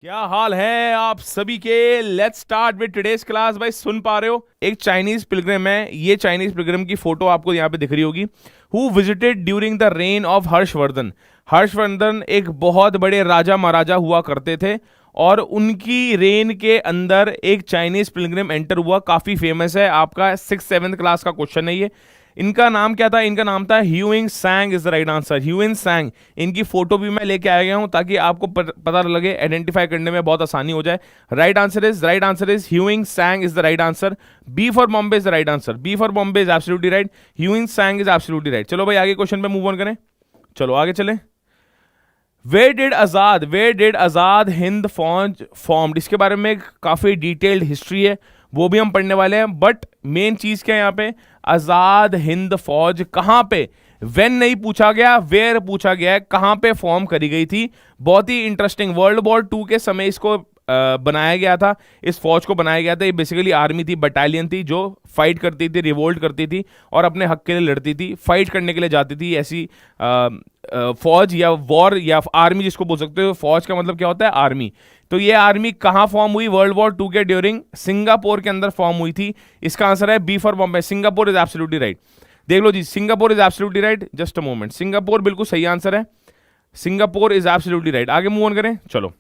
क्या हाल है आप सभी के। Let's start with today's class. भाई सुन पा रहे हो, एक चाइनीज पिलग्रिम है। ये चाइनीज पिलग्रिम की फोटो आपको यहाँ पे दिख रही होगी। Who visited during the rain of Harshvardhan. Harshvardhan एक बहुत बड़े राजा महाराजा हुआ करते थे और उनकी रेन के अंदर एक चाइनीज पिलग्रिम एंटर हुआ। काफी फेमस है, आपका 6th-7th क्लास का क्वेश्चन है ये। इनका नाम क्या था? इनका नाम था Hiuen Tsang is the right answer. Hiuen Tsang, इनकी फोटो भी मैं लेके आ गया हूं ताकि आपको पता लगे, आइडेंटिफाई करने में बहुत आसानी हो जाए। Right answer is Hiuen Tsang is the right answer. B for Bombay is the right answer. B for Bombay is absolutely right. Hiuen Tsang is absolutely right. चलो भाई आगे क्वेश्चन पे मूव ऑन करें। चलो आगे चलें। वेयर डिड आजाद हिंद फौज फॉर्म्ड, इसके बारे में काफी डिटेल्ड हिस्ट्री है, वो भी हम पढ़ने वाले हैं। बट मेन चीज क्या है यहाँ पे, आजाद हिंद फौज कहां पे, वेन नहीं पूछा गया, वेयर पूछा गया है, कहां पे फॉर्म करी गई थी। बहुत ही इंटरेस्टिंग। वर्ल्ड वॉर 2 के समय इसको बनाया गया था, इस फौज को बनाया गया था। ये बेसिकली आर्मी थी, बटालियन थी जो फाइट करती थी, रिवोल्ट करती थी और अपने हक के लिए लड़ती थी, फाइट करने के लिए जाती थी। ऐसी फौज या वॉर या आर्मी जिसको बोल सकते हो। फौज का मतलब क्या होता है? आर्मी। तो ये आर्मी कहां फॉर्म हुई? वर्ल्ड वॉर 2 के ड्यूरिंग सिंगापुर के अंदर फॉर्म हुई थी। इसका आंसर है B for Bombay. Singapore is absolutely right. देख लो जी, Singapore is absolutely right. Just a moment, Singapore बिल्कुल सही आंसर है। Singapore is absolutely right. आगे मूव ऑन करें। चलो,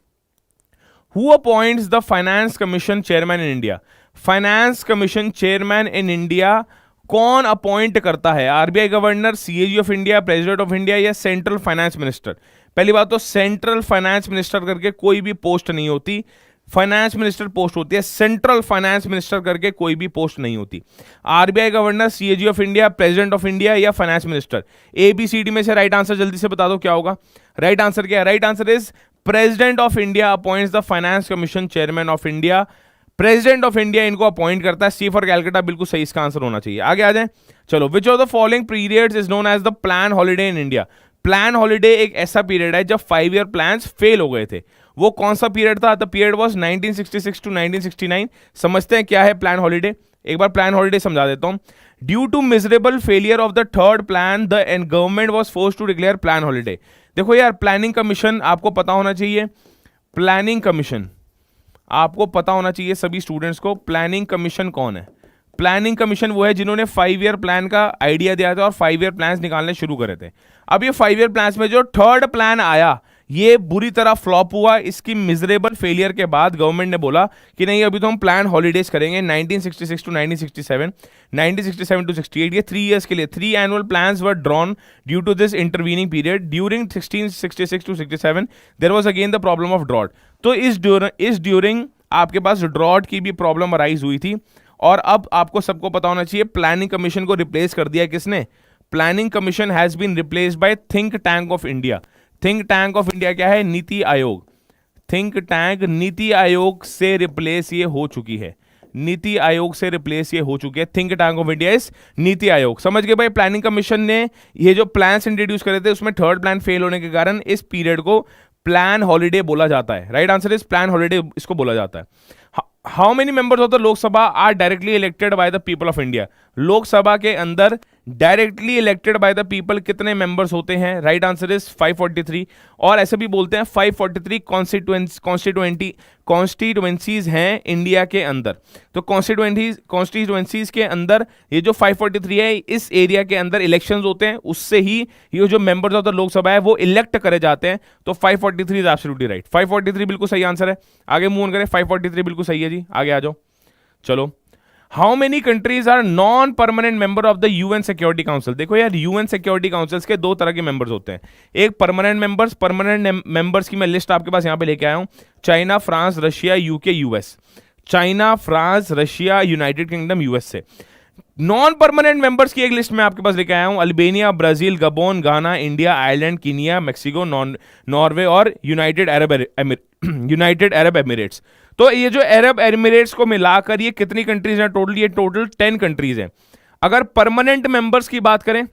who appoints the finance commission chairman in India. Finance commission chairman in India कौन अपॉइंट करता है? RBI governor, CAG of India, president of India या सेंट्रल फाइनेंस मिनिस्टर? पहली बात तो सेंट्रल फाइनेंस मिनिस्टर करके कोई भी पोस्ट नहीं होती, फाइनेंस मिनिस्टर पोस्ट होती है। सेंट्रल फाइनेंस मिनिस्टर करके कोई भी पोस्ट नहीं होती। RBI governor, CAG of India, president of India या फाइनेंस मिनिस्टर? एबीसीडी में से राइट आंसर जल्दी से बता दो क्या होगा। राइट आंसर क्या है? Right answer is president of India appoints the finance commission chairman of India. President of India इनको अपॉइंट करता है। सी फॉर कैलकाटा बिल्कुल सही इसका आंसर होना चाहिए। आगे आ जाए। चलो, which of the following periods is known as the plan holiday in India. Plan holiday एक ऐसा पीरियड है जब 5 ईयर प्लान्स फेल हो गए थे। वो कौन सा पीरियड था? The period was 1966 to 1969। समझते हैं क्या है प्लान हॉलिडे। एक बार प्लान हॉलिडे समझा देता हूं। Due to miserable failure of the third plan the government was forced to declare plan holiday. देखो यार, प्लानिंग कमीशन आपको पता होना चाहिए। प्लानिंग कमीशन आपको पता होना चाहिए सभी स्टूडेंट्स को। प्लानिंग कमीशन कौन है? प्लानिंग कमीशन वो है जिन्होंने 5 ईयर प्लान का आइडिया दिया था और 5 ईयर प्लान्स निकालने शुरू करे थे। अब ये 5 ईयर प्लान्स में जो थर्ड प्लान आया, ये बुरी तरह फ्लॉप हुआ। इसकी मिजरेबल फेलियर के बाद गवर्नमेंट ने बोला कि नहीं, अभी तो हम प्लान हॉलीडेज करेंगे 1966 टू 1967, 1967 टू 68। ये 3 ईयर्स के लिए 3 annual plans were drawn due to this intervening period. During 1666 to 67 there was again the problem of drought. तो इस ड्यूरिंग आपके पास ड्रॉट की भी प्रॉब्लम अराइज हुई थी। और अब आपको सबको पता होना चाहिए, प्लानिंग कमीशन को रिप्लेस कर दिया किसने? Planning commission has been replaced by think tank of India. Think tank of India क्या है? नीति आयोग। थिंक टैंक नीति आयोग से रिप्लेस ये हो चुकी है। नीति आयोग से रिप्लेस ये हो चुकी है। Think tank of India is NITI Aayog. समझ गए भाई? प्लानिंग कमीशन ने ये जो प्लान्स इंट्रोड्यूस करे थे उसमें थर्ड प्लान फेल होने के कारण इस पीरियड को प्लान हॉलिडे बोला जाता है। Right answer is plan holiday, इसको बोला जाता है। How many members of the Lok Sabha are directly elected by the people of India. Lok Sabha के अंदर directly elected by the people कितने मेंबर्स होते हैं? Right answer is 543। और ऐसे भी बोलते हैं 543 कॉन्स्टिट्यूएंसीज हैं इंडिया के अंदर। तो कॉन्स्टिट्यूएंसीज के अंदर ये जो 543 है, इस एरिया के अंदर इलेक्शंस होते हैं, उससे ही ये जो मेंबर्स ऑफ द लोकसभा है वो इलेक्ट करे जाते हैं। तो 543 इज एब्सोल्युटली राइट। 543 बिल्कुल सही आंसर है। आगे मूव ऑन करें। 543 बिल्कुल सही है जी। आगे आ जाओ। चलो, how many countries are non permanent member of the UN security council. देखो यार, यूएन सिक्योरिटी काउंसिल्स के 2 तरह के मेंबर्स होते हैं। एक परमानेंट मेंबर्स। परमानेंट मेंबर्स की मैं लिस्ट आपके पास यहां पे लेके आया हूं। China, France, Russia, UK, US. China, France, Russia, United kingdom, USA. Non permanent members की एक लिस्ट में आपके पास लेके आया हूं। अल्बानिया, ब्राजील, गबोन, गाना, India, Ireland, Kenya, Mexico, Norway और यूनाइटेड अरब एमिरेट्स। तो ये जो अरब एमिरेट्स को मिलाकर ये कितनी कंट्रीज हैं टोटल? ये टोटल 10 कंट्रीज हैं। अगर परमानेंट मेंबर्स की बात करें,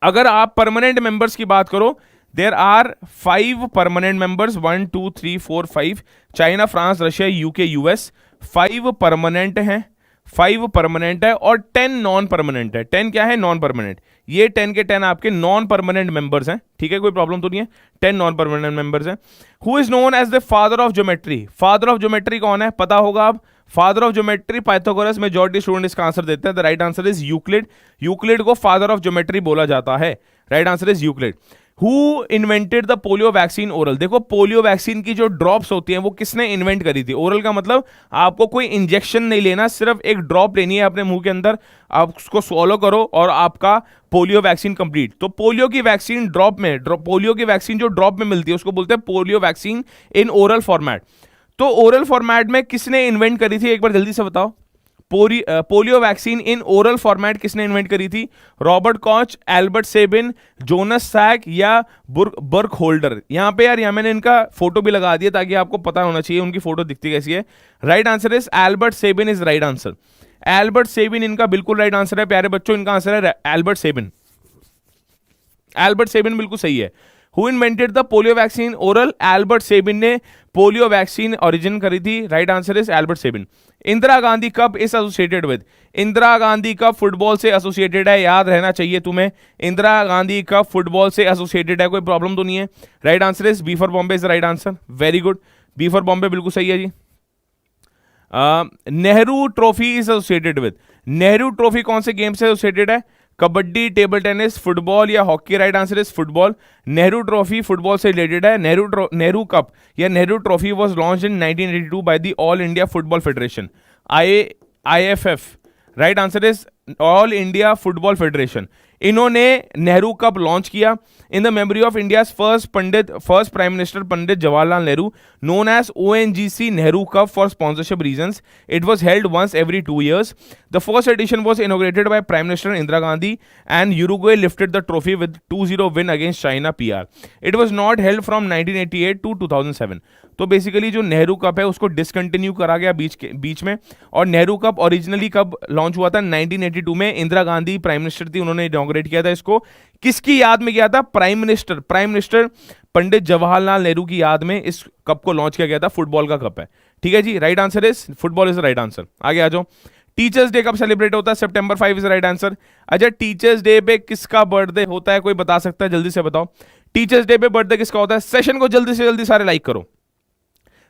अगर आप परमानेंट मेंबर्स की बात करो, there are 5 permanent members. 1 2 3 4 5। China, France, Russia, UK, US 5 permanent हैं। 5 परमानेंट है और 10 नॉन परमानेंट है। 10 क्या है? Non permanent. ये 10 के 10 आपके नॉन परमानेंट मेंबर्स हैं, ठीक है, कोई प्रॉब्लम तो नहीं है। 10 नॉन परमानेंट मेंबर्स हैं। Who is known as the father of geometry? Father of geometry कौन है? पता होगा आप। Father of geometry Pythagoras. Majority student इसका आंसर देते हैं। The right answer is Euclid. Euclid को फादर ऑफ ज्योमेट्री बोला जाता है। Right answer is Euclid. Who invented the polio vaccine oral? देखो, पोलियो वैक्सीन की जो ड्रॉप्स होती हैं वो किसने इन्वेंट करी थी? ओरल का मतलब आपको कोई इंजेक्शन नहीं लेना, सिर्फ एक ड्रॉप लेनी है अपने मुंह के अंदर, आप उसको स्वॉलो करो और आपका पोलियो वैक्सीन कंप्लीट। तो पोलियो की वैक्सीन ड्रॉप में, पोलियो की वैक्सीन जो ड्रॉप में मिलती है उसको बोलते हैं polio vaccine in oral format. तो ओरल फॉर्मेट में किसने इन्वेंट करी थी? एक बार जल्दी से बताओ। Polio vaccine in oral format किसने इन्वेंट करी थी? Robert Koch, Albert Sabin, Jonas Salk या बर्क होल्डर? यहां पे यार, यहां मैंने इनका फोटो भी लगा दिया ताकि आपको पता होना चाहिए उनकी फोटो दिखती कैसी है। Right answer is Albert Sabin is right answer. Albert Sabin इनका बिल्कुल राइट आंसर है प्यारे बच्चों, इनका आंसर है एल्बर्ट सेबिन। एल्बर्ट सेबिन बिल्कुल सही है। Who invented the polio vaccine oral? Albert Sabin ने पोलियो वैक्सीन ओरिजिन करी थी। Right answer is Albert Sabin. Indira Gandhi cup is associated with? Indira Gandhi cup football से एसोसिएटेड है, याद रहना चाहिए तुम्हें। इंदिरा गांधी कप फुटबॉल से एसोसिएटेड है, कोई प्रॉब्लम तो नहीं है। Right answer is B for Bombay is right answer. Very good, B for Bombay बिल्कुल सही है जी। Nehru trophy is associated with? Nehru trophy कौन से गेम से एसोसिएटेड है? कबड्डी, टेबल टेनिस, फुटबॉल या hockey? Right answer is football. Nehru trophy football से रिलेटेड है। नेहरू कप या Nehru trophy was launched in 1982 by the all India football federation, IFF। Right answer is all India football federation. इन्होंने Nehru cup launch किया in the memory of India first prime minister Pandit Jawaharlal Nehru, known as ONGC Nehru Cup for sponsorship reasons. It was held once every 2 years. The first edition was inaugurated by Prime Minister Indira Gandhi, and Uruguay lifted the trophy with 2-0 win against China PR. It was not held from 1988 to 2007. तो basically जो Nehru cup है उसको discontinue करा गया बीच में। और Nehru cup originally कब launch हुआ था? 1982 में। इंदिरा गांधी प्राइम मिनिस्टर थी, उन्होंने इनॉग्रेट किया था इसको। किसकी याद में किया था? प्राइम मिनिस्टर पंडित जवाहरलाल नेहरू की याद में इस कप को लॉन्च किया गया था। फुटबॉल का कप है, ठीक है जी। Right answer is football is right answer. आगे आ जाओ। टीचर्स डे कब सेलिब्रेट होता है? सितंबर 5 इज राइट आंसर। अच्छा, टीचर्स डे पे किसका बर्थडे होता है? कोई बता सकता है? जल्दी से बताओ। टीचर्स डे पे बर्थडे किसका होता है? सेशन को जल्दी से जल्दी सारे लाइक करो।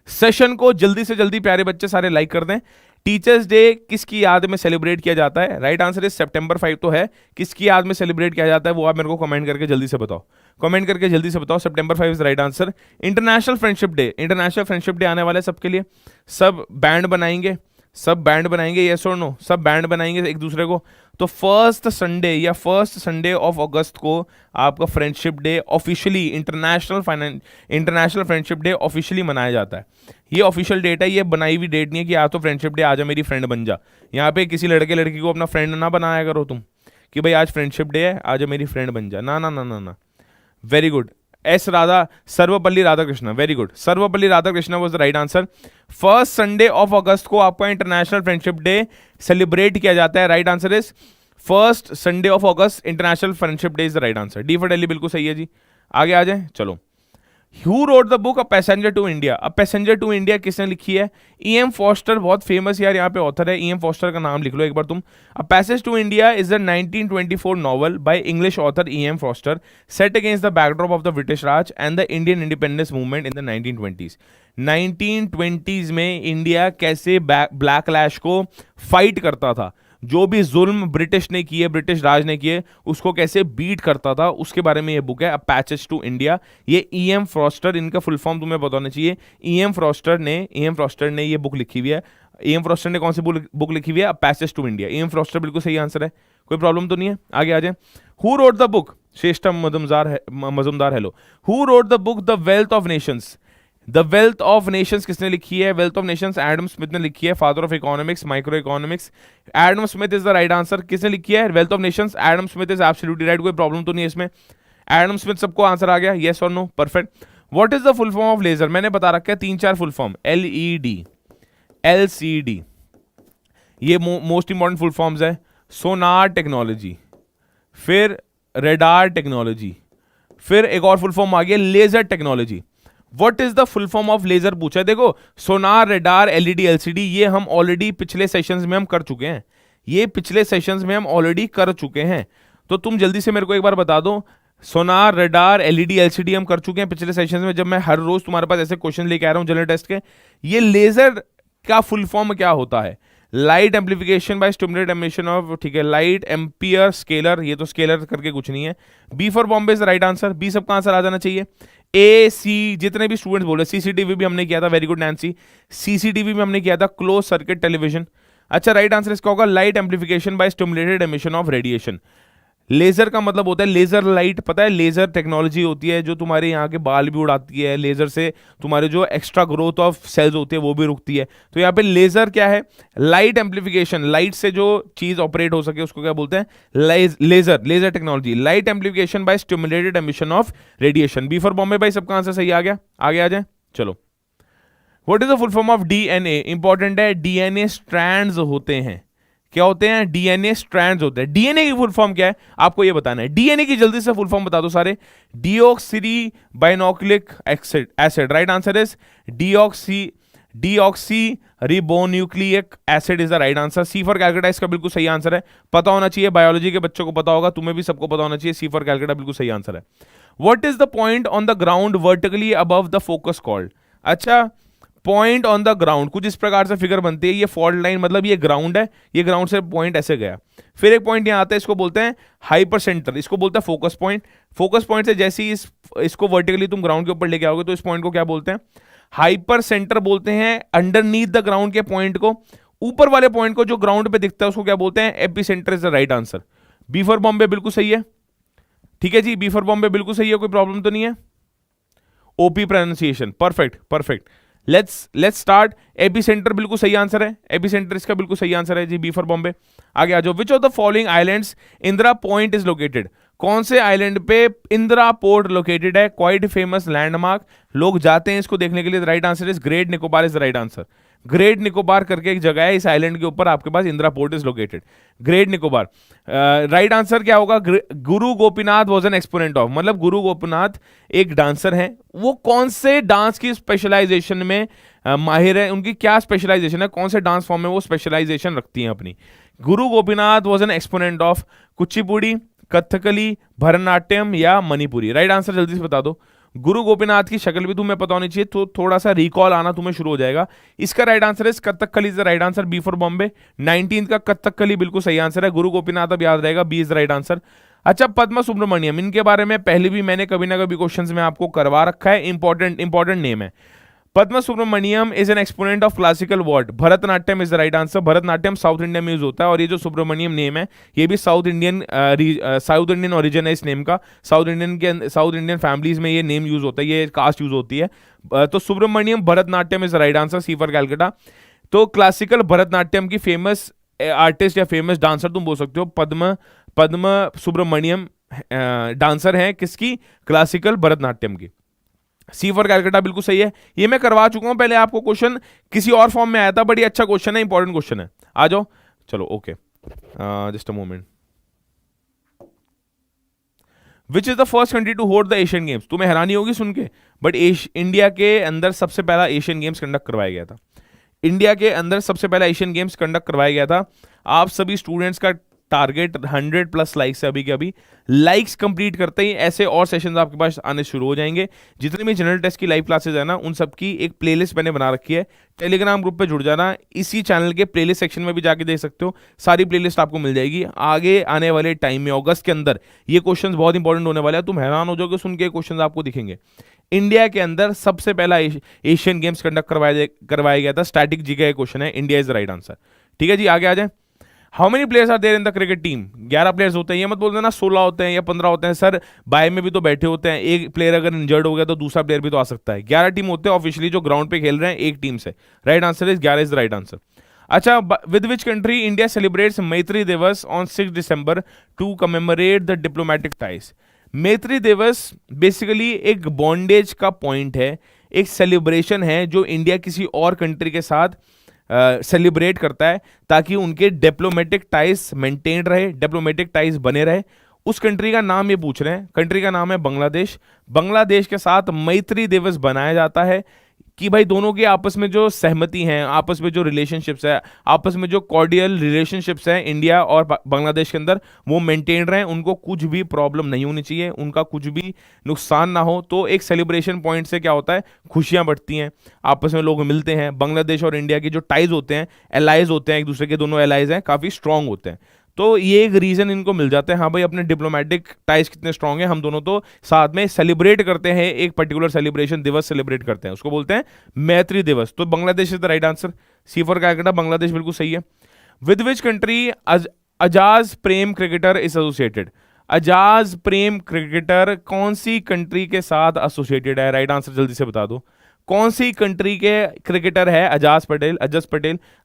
सेशन को जल्दी से जल्दी प्यारे बच्चे सारे लाइक कर दें। टीचर्स डे किसकी याद में सेलिब्रेट किया जाता है? राइट आंसर इज सितंबर 5 तो है। किसकी याद में सेलिब्रेट किया जाता है वो आप मेरे को कमेंट करके जल्दी से बताओ। कमेंट करके जल्दी से बताओ। सितंबर 5 is right answer. International friendship day, international friendship day आने वाला है सबके लिए। सब बैंड बनाएंगे, सब बैंड बनाएंगे, यस और नो? सब बैंड बनाएंगे एक दूसरे को। तो फर्स्ट संडे ऑफ अगस्त को आपका friendship day officially, international friendship day officially मनाया जाता है। ये ऑफिशियल डेट है, ये बनाई हुई डेट नहीं है कि आज तो फ्रेंडशिप डे, आजा मेरी फ्रेंड बन जा। यहाँ पे किसी लड़के लड़की को अपना फ्रेंड ना बनाया करो तुम कि भाई आज फ्रेंडशिप डे है, आजा मेरी फ्रेंड बन जा। ना ना ना ना ना। Very good. Sarvepalli Radhakrishna, very good. Sarvepalli Radhakrishna was the right answer. First Sunday off अगस्त को आपका इंटरनेशनल फ्रेंडशिप डे सेलिब्रेट किया जाता है। Right answer is first Sunday off August, international friendship day is the right answer. D for Delhi बिल्कुल सही है जी। आगे आ जाए, चलो। Who wrote the book A Passenger to India? A Passenger to India किसने लिखी है? E.M. Forster, बहुत फेमस यार यहाँ पे ऑथर है। E.M. Forster का नाम लिख लो एक बार तुम। A Passage to India is a 1924 novel by English author E.M. Forster set against the backdrop of the British Raj and the Indian independence movement in the 1920s. 1920s में India कैसे ब्लैकलैश को fight करता था, जो भी जुल्म British ने किए, ब्रिटिश राज ने किए, उसको कैसे बीट करता था, उसके बारे में ये बुक है, अ पैसेज टू इंडिया। ये E.M. फ्रॉस्टर, इनका फुल फॉर्म तुम्हें पता होना चाहिए। E.M. फ्रॉस्टर ने ये बुक लिखी हुई है। E.M. फ्रॉस्टर ने कौन सी बुक लिखी हुई है? A passage to India. E.M. Forster बिल्कुल सही आंसर है, कोई प्रॉब्लम तो नहीं है। आगे आ जाए। Who wrote the book? Shreshtham Majumdar hello. Who wrote the book the wealth of nations? The wealth of nations किसने लिखी है? Wealth of nations Adam Smith ने लिखी है, father of economics, micro economics. Adam Smith is the right answer. किसने लिखी है wealth of nations? Adam Smith is absolutely right, कोई प्रॉब्लम तो नहीं है इसमें। एडम स्मिथ, सबको आंसर आ गया, यस और no? Perfect. What is the full form of laser? मैंने बता रखा है 3-4 फुल फॉर्म। LED, LCD, ये मोस्ट इंपॉर्टेंट फुल फॉर्म्स है। सोनार टेक्नोलॉजी, फिर रेडार टेक्नोलॉजी, फिर एक और फुल फॉर्म आ गया laser technology. What is the full form of laser पूछा है। देखो सोनार, रेडार, एलईडी, एलसीडी, ये हम ऑलरेडी पिछले सेशंस में हम कर चुके हैं, ये पिछले सेशंस में हम ऑलरेडी कर चुके हैं। तो तुम जल्दी से मेरे को एक बार बता दो, सोनार, रेडार, एलईडी, एलसीडी हम कर चुके हैं पिछले सेशंस में, जब मैं हर रोज तुम्हारे पास ऐसे क्वेश्चन लेके आ रहा हूं जनरल टेस्ट के। ये लेजर का फुल फॉर्म क्या होता है? Light amplification by stimulated emission of, ठीक है, लाइट एम्पियर स्केलर, ये तो स्केलर करके कुछ नहीं है। B for Bombay is right answer, B सबका आंसर आ जाना चाहिए। ए सी, जितने भी स्टूडेंट्स बोल रहे, सीसीटीवी भी हमने किया था, वेरी गुड नैन्सी, सीसीटीवी में हमने किया था क्लोज सर्किट टेलीविजन। अच्छा, राइट आंसर इसका होगा light amplification by stimulated emission of radiation. Laser का मतलब होता है लेजर लाइट, पता है लेजर टेक्नोलॉजी होती है जो तुम्हारे यहाँ के बाल भी उड़ाती है, लेजर से तुम्हारे जो एक्स्ट्रा ग्रोथ ऑफ सेल्स होती है वो भी रुकती है। तो यहाँ पे लेजर क्या है? लाइट एम्पलीफिकेशन, लाइट से जो चीज ऑपरेट हो सके उसको क्या बोलते हैं? Laser, laser technology, light amplification by stimulated emission of radiation. B for Bombay भाई सबका आंसर सही आ गया, आगे आ जाए। चलो, what is the full form of DNA? Important है, डीएनए स्ट्रैंड्स होते हैं। क्या होते हैं? डीएनए स्ट्रैंड्स होते हैं। डीएनए की फुल फॉर्म क्या है आपको ये बताना है। डीएनए की जल्दी से फुल फॉर्म बता दो सारे। Deoxy ribonucleic acid, right answer is deoxy ribonucleic acid is the right answer. C for Calcutta इसका बिल्कुल सही आंसर है, पता होना चाहिए, बायोलॉजी के बच्चों को पता होगा, तुम्हें भी सबको पता होना चाहिए। सी फॉर कैलकाटा बिल्कुल सही आंसर है। What is the point on the ground vertically above the focus called? अच्छा, पॉइंट ऑन द ग्राउंड कुछ इस प्रकार से फिगर बनती है, ये फॉल्ट लाइन, मतलब ये ग्राउंड है, ये ग्राउंड से पॉइंट ऐसे गया, फिर एक पॉइंट यहां आता है, इसको बोलते हैं हाइपर सेंटर, इसको बोलते हैं फोकस पॉइंट। फोकस पॉइंट से जैसे ही इसको वर्टिकली तुम ग्राउंड के ऊपर लेके आओगे तो इस पॉइंट को क्या बोलते हैं? हाइपर सेंटर बोलते हैं। अंडरनीथ द ग्राउंड के पॉइंट को, ऊपर वाले पॉइंट को जो ग्राउंड पे दिखता है उसको क्या बोलते हैं? Epicentre is the right answer. B for Bombay बिल्कुल सही है, ठीक है जी, बी फॉर बॉम्बे बिल्कुल सही है, कोई प्रॉब्लम तो नहीं है। OP pronunciation, perfect perfect. Let's start. AP centre बिल्कुल सही आंसर है, एपी सेंटर इसका बिल्कुल सही आंसर है जी, बी फॉर बॉम्बे। आगे आ जाओ। Which of the following islands Indira point is located? कौन से आइलैंड पे इंदिरा पोर्ट लोकेटेड है? क्वाइट फेमस लैंडमार्क, लोग जाते हैं इसको देखने के लिए। Right answer is great Nicobar is the right answer. Great Nicobar करके एक जगह है, इस आइलैंड के ऊपर आपके पास Indira port is located, great Nicobar. Right answer क्या होगा? Guru Gopinath was an exponent of, मतलब गुरु गोपीनाथ एक डांसर हैं, वो कौन से डांस की स्पेशलाइजेशन में माहिर है? उनकी क्या स्पेशलाइजेशन है? कौन से डांस फॉर्म में वो स्पेशलाइजेशन रखती हैं अपनी? गुरु Gopinath was an exponent of Kuchipudi, Kathakali, Bharatanatyam या मणिपुरी। राइट आंसर जल्दी से बता दो। गुरु गोपीनाथ की शक्ल भी तुम्हें पता होनी चाहिए, तो थोड़ा सा रिकॉल आना तुम्हें शुरू हो जाएगा। इसका राइट आंसर है Kathakali is the right answer, B for Bombay. 19 का कथकली बिल्कुल सही आंसर है, गुरु गोपीनाथ अब याद रहेगा, B is the right answer. अच्छा, पद्मा सुब्रमण्यम, इनके बारे में पहले भी मैंने कभी ना कभी क्वेश्चंस में आपको करवा रखा है, इंपॉर्टेंट नेम है। Padma Subrahmanyam is an exponent of classical word, Bharatanatyam is the right answer. Bharatanatyam south India में यूज होता है, और ये जो सुब्रमण्यम नेम है ये भी साउथ इंडियन ओरिजिन है इस नेम का। साउथ इंडियन फैमिलीज में ये नेम यूज होता है, ये कास्ट यूज होती है। तो Subrahmanyam Bharatanatyam is the right answer, C for Calcutta. तो क्लासिकल भरतनाट्यम की फेमस आर्टिस्ट या फेमस डांसर तुम बोल सकते हो पद्म सुब्रमण्यम डांसर हैं किसकी? क्लासिकल भरतनाट्यम की। सी फॉर कैलकाटा बिल्कुल सही है, ये मैं करवा चुका हूं पहले आपको, क्वेश्चन किसी और फॉर्म में आया था, बड़ी अच्छा क्वेश्चन है, इंपॉर्टेंट क्वेश्चन है। आ जाओ, चलो okay, just a moment. Which is the first country to hold the Asian games? तुम्हें हैरानी होगी सुन के, बट इंडिया के अंदर सबसे पहला एशियन गेम्स कंडक्ट करवाया गया था। इंडिया के अंदर सबसे पहला एशियन गेम्स कंडक्ट करवाया गया था। आप सभी स्टूडेंट्स का टारगेट 100+ लाइक्स है अभी के अभी। लाइक्स कंप्लीट करते ही ऐसे और सेशंस आपके पास आने शुरू हो जाएंगे। जितने भी जनरल टेस्ट की लाइव क्लासेस है ना, उन सब की एक प्लेलिस्ट मैंने बना रखी है, टेलीग्राम ग्रुप पे जुड़ जाना, इसी चैनल के प्लेलिस्ट सेक्शन में भी जाके देख सकते हो, सारी प्लेलिस्ट आपको मिल जाएगी। आगे आने वाले टाइम में अगस्त के अंदर ये क्वेश्चंस बहुत इंपॉर्टेंट होने वाले हैं, तुम हैरान हो जाओगे सुन के क्वेश्चंस आपको दिखेंगे। इंडिया के अंदर सबसे पहला एशियन गेम्स कंडक्ट करवाया गया था, स्टैटिक जी का क्वेश्चन है, India is the right answer. ठीक है जी, आगे आ जाए। How many players are there in the cricket team? 11 players होते हैं, ये मत बोल देना 16 होते हैं या 15 होते हैं सर, बाय में भी तो बैठे होते हैं, एक प्लेयर अगर इंजर्ड हो गया तो दूसरा प्लेयर भी तो आ सकता है। 11 टीम होते हैं ऑफिशियली जो ग्राउंड पे खेल रहे हैं एक टीम से। Right answer is 11 is the right answer. अच्छा, with which country India celebrates Maitri Diwas on 6 दिसंबर to commemorate the diplomatic ties? Maitri Diwas basically एक बॉन्डेज का पॉइंट है, एक सेलिब्रेशन है जो इंडिया किसी और कंट्री के साथ सेलिब्रेट करता है ताकि उनके डिप्लोमेटिक टाइज मेंटेन रहे, डिप्लोमेटिक टाइज बने रहे। उस कंट्री का नाम ये पूछ रहे हैं, कंट्री का नाम है बांग्लादेश। बांग्लादेश के साथ मैत्री दिवस बनाया जाता है कि भाई दोनों की आपस में जो सहमति हैं, आपस में जो रिलेशनशिप्स है, आपस में जो कॉर्डियल रिलेशनशिप्स हैं इंडिया और बांग्लादेश के अंदर, वो मेंटेन रहें, उनको कुछ भी प्रॉब्लम नहीं होनी चाहिए, उनका कुछ भी नुकसान ना हो। तो एक सेलिब्रेशन पॉइंट से क्या होता है, खुशियां बढ़ती हैं, आपस में लोग मिलते हैं। बांग्लादेश और इंडिया के जो टाइज होते हैं, एलाइज होते हैं, एक दूसरे के दोनों एलाइज हैं, काफ़ी स्ट्रांग होते हैं। तो ये एक रीजन इनको मिल जाता है, हाँ भाई अपने डिप्लोमेटिक टाइज कितने स्ट्रांग हैं, हम दोनों तो साथ में सेलिब्रेट करते हैं, एक पर्टिकुलर सेलिब्रेशन दिवस सेलिब्रेट करते हैं, उसको बोलते हैं मैत्री दिवस। तो Bangladesh is the right answer, C for Calcutta, Bangladesh बिल्कुल सही है। With which country Ajaz Prem cricketer is associated? Ajaz Prem cricketer कौन सी कंट्री के साथ एसोसिएटेड है? राइट आंसर जल्दी से बता दो, कौन सी कंट्री के क्रिकेटर है अजाज पटेल?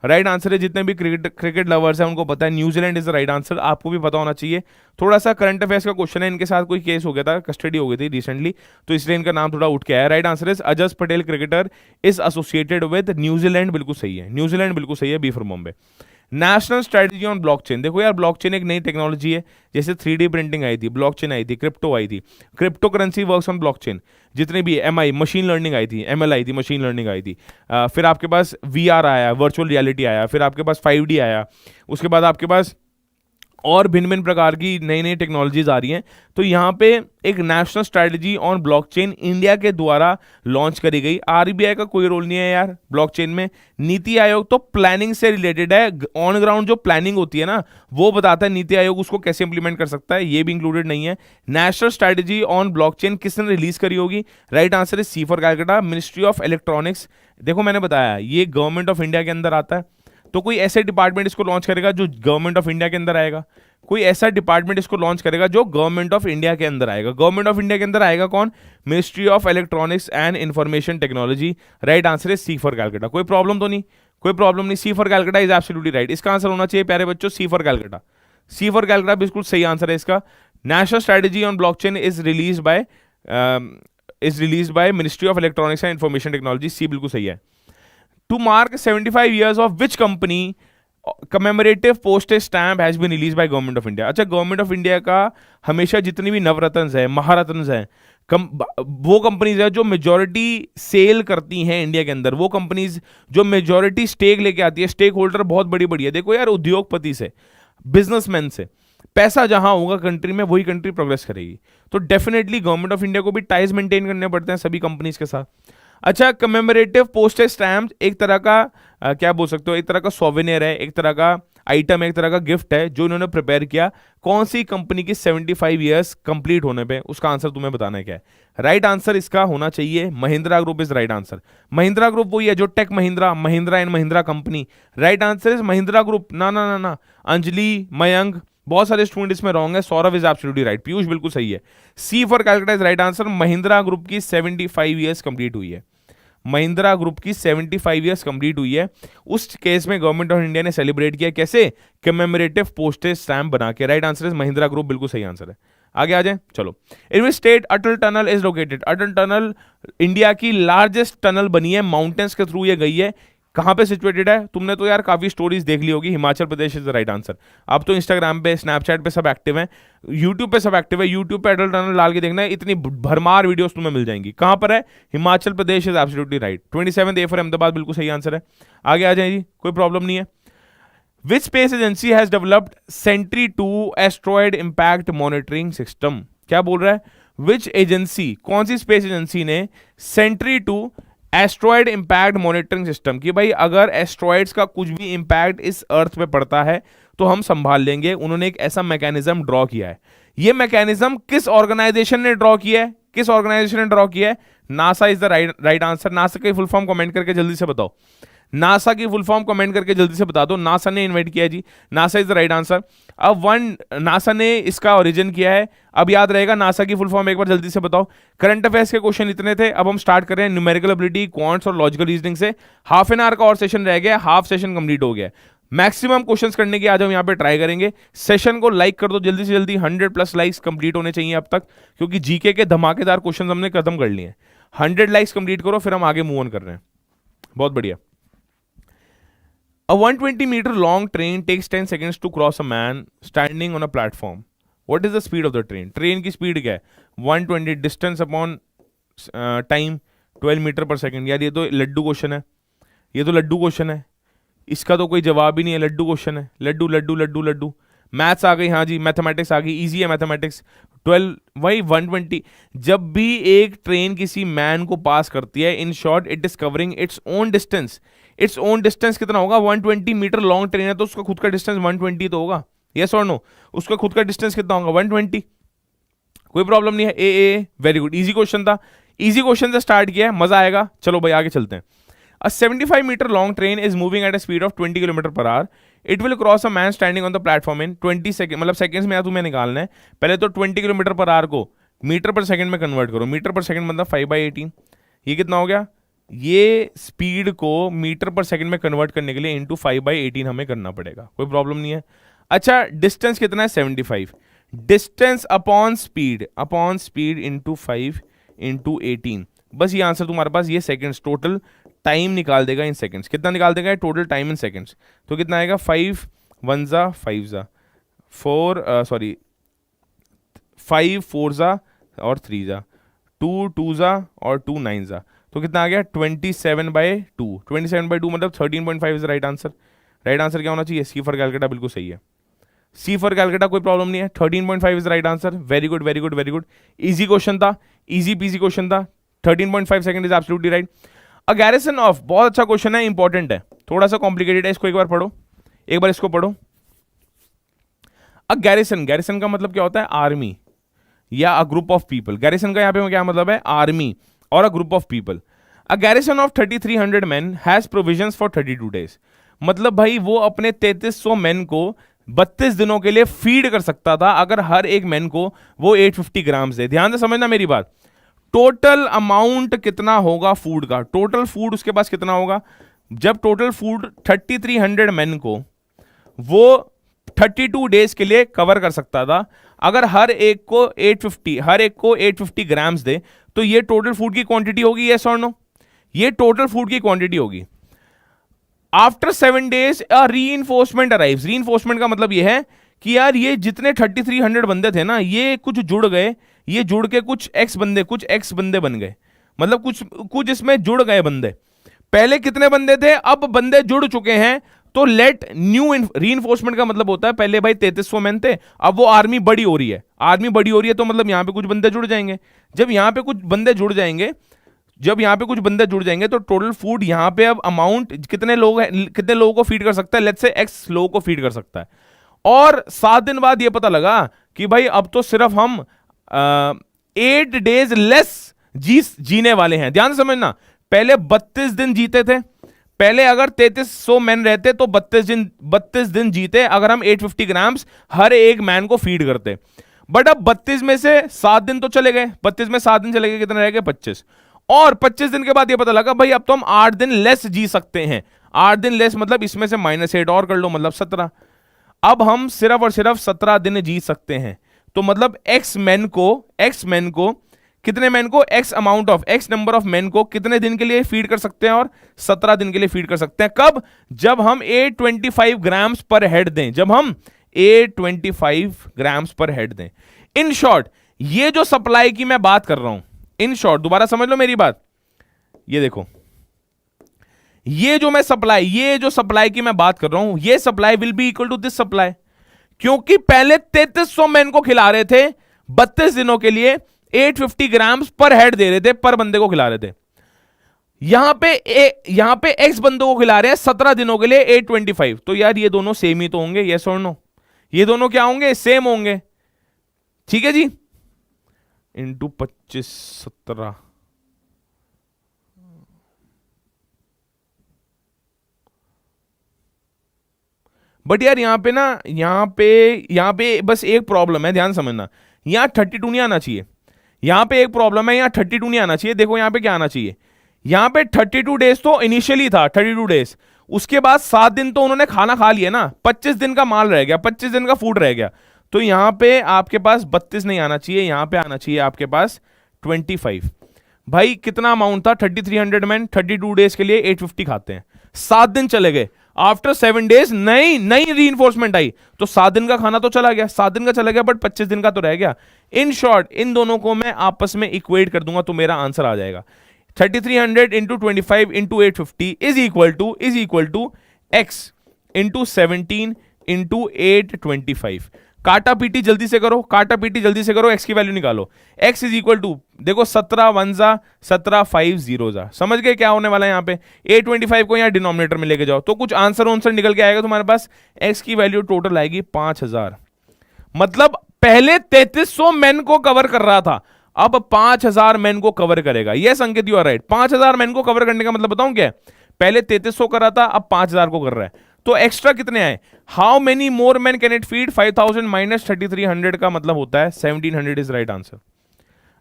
राइट आंसर है, जितने भी क्रिकेट लवर्स हैं उनको पता है, New Zealand is the right answer. आपको भी पता होना चाहिए, थोड़ा सा करंट अफेयर्स का क्वेश्चन है, इनके साथ कोई केस हो गया था, कस्टडी हो गई थी रिसेंटली, तो इसलिए इनका नाम थोड़ा उठ के आया। Right answer is Ajaz Patel cricketer is associated with New Zealand, बिल्कुल सही है, न्यूजीलैंड बिल्कुल सही है, B for Bombay. National strategy on blockchain, देखो यार ब्लॉकचेन एक नई टेक्नोलॉजी है, जैसे 3D प्रिंटिंग आई थी, ब्लॉकचेन आई थी, क्रिप्टो आई थी, crypto currency works on blockchain, जितने भी MI मशीन लर्निंग आई थी, ML आई थी, मशीन लर्निंग आई थी, फिर आपके पास VR आया, वर्चुअल रियलिटी आया, फिर आपके पास 5D आया, उसके बाद आपके पास और भिन्न भिन्न प्रकार की नई नई टेक्नोलॉजीज आ रही हैं। तो यहाँ पे एक national strategy on blockchain India के द्वारा लॉन्च करी गई। RBI का कोई रोल नहीं है यार ब्लॉकचेन में। नीति आयोग तो प्लानिंग से रिलेटेड है, ऑन ग्राउंड जो प्लानिंग होती है ना, वो बताता है नीति आयोग उसको कैसे इंप्लीमेंट कर सकता है, ये भी इंक्लूडेड नहीं है। नेशनल स्ट्रैटेजी ऑन ब्लॉकचेन किसने रिलीज करी होगी? राइट आंसर है C for Calcutta, ministry of electronics. देखो मैंने बताया ये गवर्नमेंट ऑफ इंडिया के अंदर आता है, तो कोई ऐसे डिपार्टमेंट इसको लॉन्च करेगा जो गवर्नमेंट ऑफ इंडिया के अंदर आएगा, कोई ऐसा डिपार्टमेंट इसको लॉन्च करेगा जो गवर्नमेंट ऑफ इंडिया के अंदर आएगा। गवर्नमेंट ऑफ इंडिया के अंदर आएगा कौन? Ministry of electronics and information technology. Right answer है सी फॉर कैलकाटा। कोई प्रॉब्लम तो नहीं, कोई प्रॉब्लम नहीं, C for Calcutta is absolutely right. इसका आंसर होना चाहिए प्यारे बच्चों C for Calcutta, C for Calcutta बिल्कुल सही आंसर है इसका। National strategy on blockchain is release by ministry of electronics and information technology, C बिल्कुल सही है। To mark 75 years of which company commemorative postage stamp has been release by government of India? अच्छा, government of India का हमेशा जितनी भी नवरत्न है, महारत्न है, वो कंपनीज है जो मेजॉरिटी सेल करती हैं इंडिया के अंदर, वो कंपनीज जो मेजॉरिटी स्टेक लेके आती है, स्टेक होल्डर बहुत बड़ी बड़ी है। देखो यार उद्योगपति से, बिजनेसमैन से पैसा जहां होगा कंट्री में, वही कंट्री प्रोग्रेस करेगी। तो डेफिनेटली गवर्नमेंट ऑफ इंडिया को भी टाइज मेंटेन करने पड़ते हैं सभी कंपनीज के साथ। अच्छा, कमेमोरेटिव पोस्टेज स्टैम्प एक तरह का क्या बोल सकते हो, एक तरह का सोवेनियर है, एक तरह का आइटम है, एक तरह का गिफ्ट है जो इन्होंने प्रिपेयर किया कौन सी कंपनी की 75 ईयर्स कंप्लीट होने पे? उसका आंसर तुम्हें बताना है क्या है। राइट आंसर इसका होना चाहिए Mahindra group is right answer. Mahindra group वही है जो Tech Mahindra, Mahindra and Mahindra company. Right answer is Mahindra group. ना ना ना ना, अंजलि, मयंक, बहुत सारे स्टूडेंट इसमें रॉन्ग है। Saurabh is absolutely right, Piyush बिल्कुल सही है। C for Calcutta is right answer. Mahindra group की 75 ईयर्स कंप्लीट हुई है, महिंद्रा ग्रुप की 75 ईयर्स कंप्लीट हुई है। उस केस में गवर्नमेंट ऑफ इंडिया ने सेलिब्रेट किया कैसे? कमेमोरेटिव पोस्टेज स्टैम्प बना के। Right answer is Mahindra group, बिल्कुल सही आंसर है। आगे आ जाए, चलो। In which state Atal tunnel is located? Atal tunnel India की लार्जेस्ट टनल बनी है, माउंटेन्स के थ्रू ये गई है। कहां पे सिचुएटेड है? तुमने तो यार काफी स्टोरीज देख ली होगी। Himachal Pradesh is the right answer. अब तो इंस्टाग्राम पे, स्नैपचैट पे सब एक्टिव हैं, यूट्यूब पे सब एक्टिव है। यूट्यूब पे अटल टनल डाल के देखना है, इतनी भरमार वीडियोस तुम्हें मिल जाएंगी। कहां पर है? Himachal Pradesh is absolutely right. 27 A for Ahmedabad बिल्कुल सही आंसर है। आगे आ जाए जी, कोई प्रॉब्लम नहीं है। Which space agency has developed Sentry two asteroid impact monitoring system? क्या बोल रहा है? विच एजेंसी, कौन सी स्पेस एजेंसी ने सेंट्री-2 एस्ट्रॉयड इंपैक्ट मॉनिटरिंग सिस्टम, कि भाई अगर एस्ट्रॉयड्स का कुछ भी इंपैक्ट इस अर्थ पे पड़ता है तो हम संभाल लेंगे, उन्होंने एक ऐसा मैकेनिज्म ड्रॉ किया है। ये मैकेनिज्म किस ऑर्गेनाइजेशन ने ड्रॉ किया है? किस ऑर्गेनाइजेशन ने ड्रॉ किया है? NASA is the right answer. NASA की फुल फॉर्म कमेंट करके जल्दी से बताओ। नासा की फुल फॉर्म कमेंट करके जल्दी से बता दो। नासा ने इन्वाइट किया जी, NASA is the right answer. अब नासा ने इसका ओरिजिन किया है, अब याद रहेगा। नासा की फुल फॉर्म एक बार जल्दी से बताओ। करंट अफेयर्स के क्वेश्चन इतने थे, अब हम स्टार्ट कर रहे हैं न्यूमेरिकल एबिलिटी, क्वांट्स और लॉजिकल रीजनिंग से। हाफ एन आवर का और सेशन रह गया, हाफ सेशन कंप्लीट हो गया। मैक्सिमम क्वेश्चंस करने की आज हम यहाँ पे ट्राई करेंगे। सेशन को लाइक कर दो जल्दी से जल्दी, 100+ लाइक्स कंप्लीट होने चाहिए अब तक, क्योंकि जीके के धमाकेदार क्वेश्चन हमने खत्म कर लिए हैं। 100 लाइक्स कंप्लीट करो, फिर हम आगे मूव ऑन कर रहे हैं। बहुत बढ़िया। A 120 meter long train takes 10 seconds to cross a man standing on a platform. What is the speed of the train? Train की स्पीड क्या है? 120 डिस्टेंस अपॉन टाइम 12 मीटर पर सेकेंड। यार ये तो लड्डू क्वेश्चन है, ये तो लड्डू क्वेश्चन है, इसका तो कोई जवाब ही नहीं है, लड्डू क्वेश्चन है, लड्डू लड्डू लड्डू लड्डू। मैथ्स आ गई, हाँ जी मैथमेटिक्स आ गई, इजी है मैथमेटिक्स। 12 वही 120। जब भी एक ट्रेन किसी मैन को पास करती है, in short it is covering its own distance. Its own distance कितना होगा? 120 मीटर लॉन्ग ट्रेन है तो उसका खुद का डिस्टेंस 120 तो होगा, यस और नो? उसका खुद का डिस्टेंस कितना होगा? 120। कोई प्रॉब्लम नहीं है। A very good, easy question था, इजी क्वेश्चन से स्टार्ट किया है, मजा आएगा। चलो भाई आगे चलते हैं। A 75 meter long train is moving at a speed of 20 km per hour. It will cross a man standing on the platform in 20 seconds. मतलब सेकंड्स में तुम्हें निकालना है। पहले तो 20 किलोमीटर पर आवर को मीटर पर सेकंड में कन्वर्ट करो। मीटर पर सेकंड मतलब 5/18। ये कितना हो गया? ये स्पीड को मीटर पर सेकंड में कन्वर्ट करने के लिए इंटू 5/18 हमें करना पड़ेगा। कोई प्रॉब्लम नहीं है। अच्छा डिस्टेंस कितना है? 75। Distance upon speed into 5 into 18। बस ये आंसर तुम्हारे पास, ये सेकंड्स टोटल टाइम निकाल देगा इन सेकंड्स। कितना निकाल देगा? Total time in seconds. तो कितना आएगा? 5 1 जा 5 जा 5 4 जा और 3 जा 2 2 जा और 2 9 जा। तो कितना आ गया? 27/2। 27/2 मतलब 13.5 is right answer. Right answer क्या होना चाहिए? सी फॉर कैलकाटा, बिल्कुल सही है। सी फॉर कैलकाटा, कोई प्रॉब्लम नहीं है। 13.5 is right answer. Very good very good very good. Easy question था, इजी पीजी क्वेश्चन था। 13.5 second is absolutely right. A garrison of, बहुत अच्छा क्वेश्चन है, इंपॉर्टेंट है, थोड़ा सा कॉम्प्लिकेटेड है, इसको एक बार पढ़ो, एक बार इसको पढ़ो। अ गैरिसन, गैरिसन का मतलब क्या होता है? आर्मी या a group of people. Garrison का यहां पे क्या मतलब है? आर्मी और a group of people. A garrison of 3300 man has provisions for 32 days. मतलब भाई वो अपने 3300 मैन को 32 दिनों के लिए फीड कर सकता था अगर हर एक मैन को वो 850 ग्राम्स दे। ध्यान से समझना मेरी बात। टोटल अमाउंट कितना होगा फूड का? टोटल फूड उसके पास कितना होगा? जब टोटल फूड 3300 मैन को वो 32 डेज के लिए कवर कर सकता था, अगर हर एक को 850 ग्राम्स दे, तो ये टोटल फूड की क्वांटिटी होगी, यस और नो? ये टोटल फूड की क्वांटिटी होगी। After 7 days a reinforcement arrives. Reinforcement का मतलब ये है कि यार ये जितने 3300 बंदे थे ना, ये कुछ जुड़ गए, ये जुड़ के कुछ एक्स बंदे बन गए, मतलब कुछ इसमें जुड़ गए बंदे। पहले कितने बंदे थे, अब बंदे जुड़ चुके हैं, तो लेट न्यू रीइंफोर्समेंट का मतलब होता है पहले भाई 3300 मैन थे, अब वो आर्मी बड़ी हो रही है, तो मतलब यहां पे कुछ बंदे जुड़ जाएंगे। जब यहां पे कुछ बंदे जुड़ जाएंगे तो टोटल फूड यहां पे अब अमाउंट कितने लोगों को फीड कर सकता है? लेट्स से एक्स लोगों को फीड कर सकता है। और 7 दिन बाद ये पता लगा कि भाई अब तो सिर्फ हम 8 डेज लेस जीने वाले हैं। ध्यान से समझना, पहले 32 दिन जीते थे, पहले अगर 3300 मैन रहते तो 32 दिन जीते अगर हम 850 ग्राम्स हर एक मैन को फीड करते। बट अब 32 में से 7 दिन तो चले गए, 32 में 7 दिन चले गए, कितने रह गए? 25। और 25 दिन के बाद ये पता लगा भाई अब तो हम 8 दिन लेस जी सकते हैं। 8 दिन लेस मतलब इसमें से -8 और कर लो, मतलब 17। अब हम सिर्फ और सिर्फ 17 दिन जी सकते हैं। तो मतलब एक्स मैन को कितने मैन को, x amount of x number of man को कितने दिन के लिए फीड कर सकते हैं? और 17 दिन के लिए फीड कर सकते हैं। कब? जब हम 825 ग्राम्स पर हेड दें, जब हम 825 ग्राम्स पर हेड दें। इन शॉर्ट ये जो सप्लाई की मैं बात कर रहा हूं, इन शॉर्ट दोबारा समझ लो मेरी बात, ये देखो, ये जो सप्लाई की मैं बात कर रहा हूं, ये supply will be equal to this supply. क्योंकि पहले 3300 मैन को खिला रहे थे 32 दिनों के लिए, 850 ग्राम्स पर हेड दे रहे थे, पर बंदे को खिला रहे थे। यहां पे एक्स बंदों को खिला रहे हैं 17 दिनों के लिए 825। तो यार ये दोनों सेम ही तो होंगे, यस और नो? ये दोनों क्या होंगे? सेम होंगे। ठीक है जी, इंटू 25 17। बट यार यहां पे बस एक प्रॉब्लम है, ध्यान समझना, यहां 32 नहीं आना चाहिए। यहां पे एक प्रॉब्लम है, यहां 32 नहीं आना चाहिए। देखो यहां पे क्या आना चाहिए, यहां पे 32 डेज तो इनिशियली था, 32 डेज, उसके बाद 7 दिन तो उन्होंने खाना खा लिया ना, 25 दिन का माल रह गया, 25 दिन का फूड रह गया। तो यहां पे आपके पास 32 नहीं आना चाहिए, यहां पे आना चाहिए आपके पास 25। भाई कितना अमाउंट था 3300 मैन 32 डेज के लिए 850 खाते हैं, 7 दिन चले गए, आफ्टर 7 डेज नई नई रीइंफोर्समेंट आई, तो 7 दिन का खाना तो चला गया, 7 दिन का चला गया, बट 25 दिन का तो रह गया। इन शॉर्ट इन दोनों को मैं आपस में इक्वेट कर दूंगा तो मेरा आंसर आ जाएगा 3300 into 25 into 850 is equal to X into 17 into 825। काटा पीटी जल्दी से करो, काटा पीटी जल्दी से करो, एक्स की वैल्यू निकालो। एक्स इज इक्वल टू देखो 17 1 जा 17 5 0 जा, समझ गए क्या होने वाला है यहाँ पे। 825 को यहाँ डिनोमिनेटर में लेके जाओ तो कुछ आंसर निकल के आएगा तुम्हारे पास। एक्स की वैल्यू टोटल आएगी 5000, मतलब पहले 3300 मैन को कवर कर रहा था, अब 5000 मैन को कवर करेगा। Yes Ankit you are right, 5000 man को कवर करने का मतलब बताऊं क्या है, पहले 3300 कर रहा था अब 5000 को कर रहा है, तो एक्स्ट्रा कितने आए, how many more man can it feed, 5000 minus 3300 का मतलब होता है 1700 is right answer.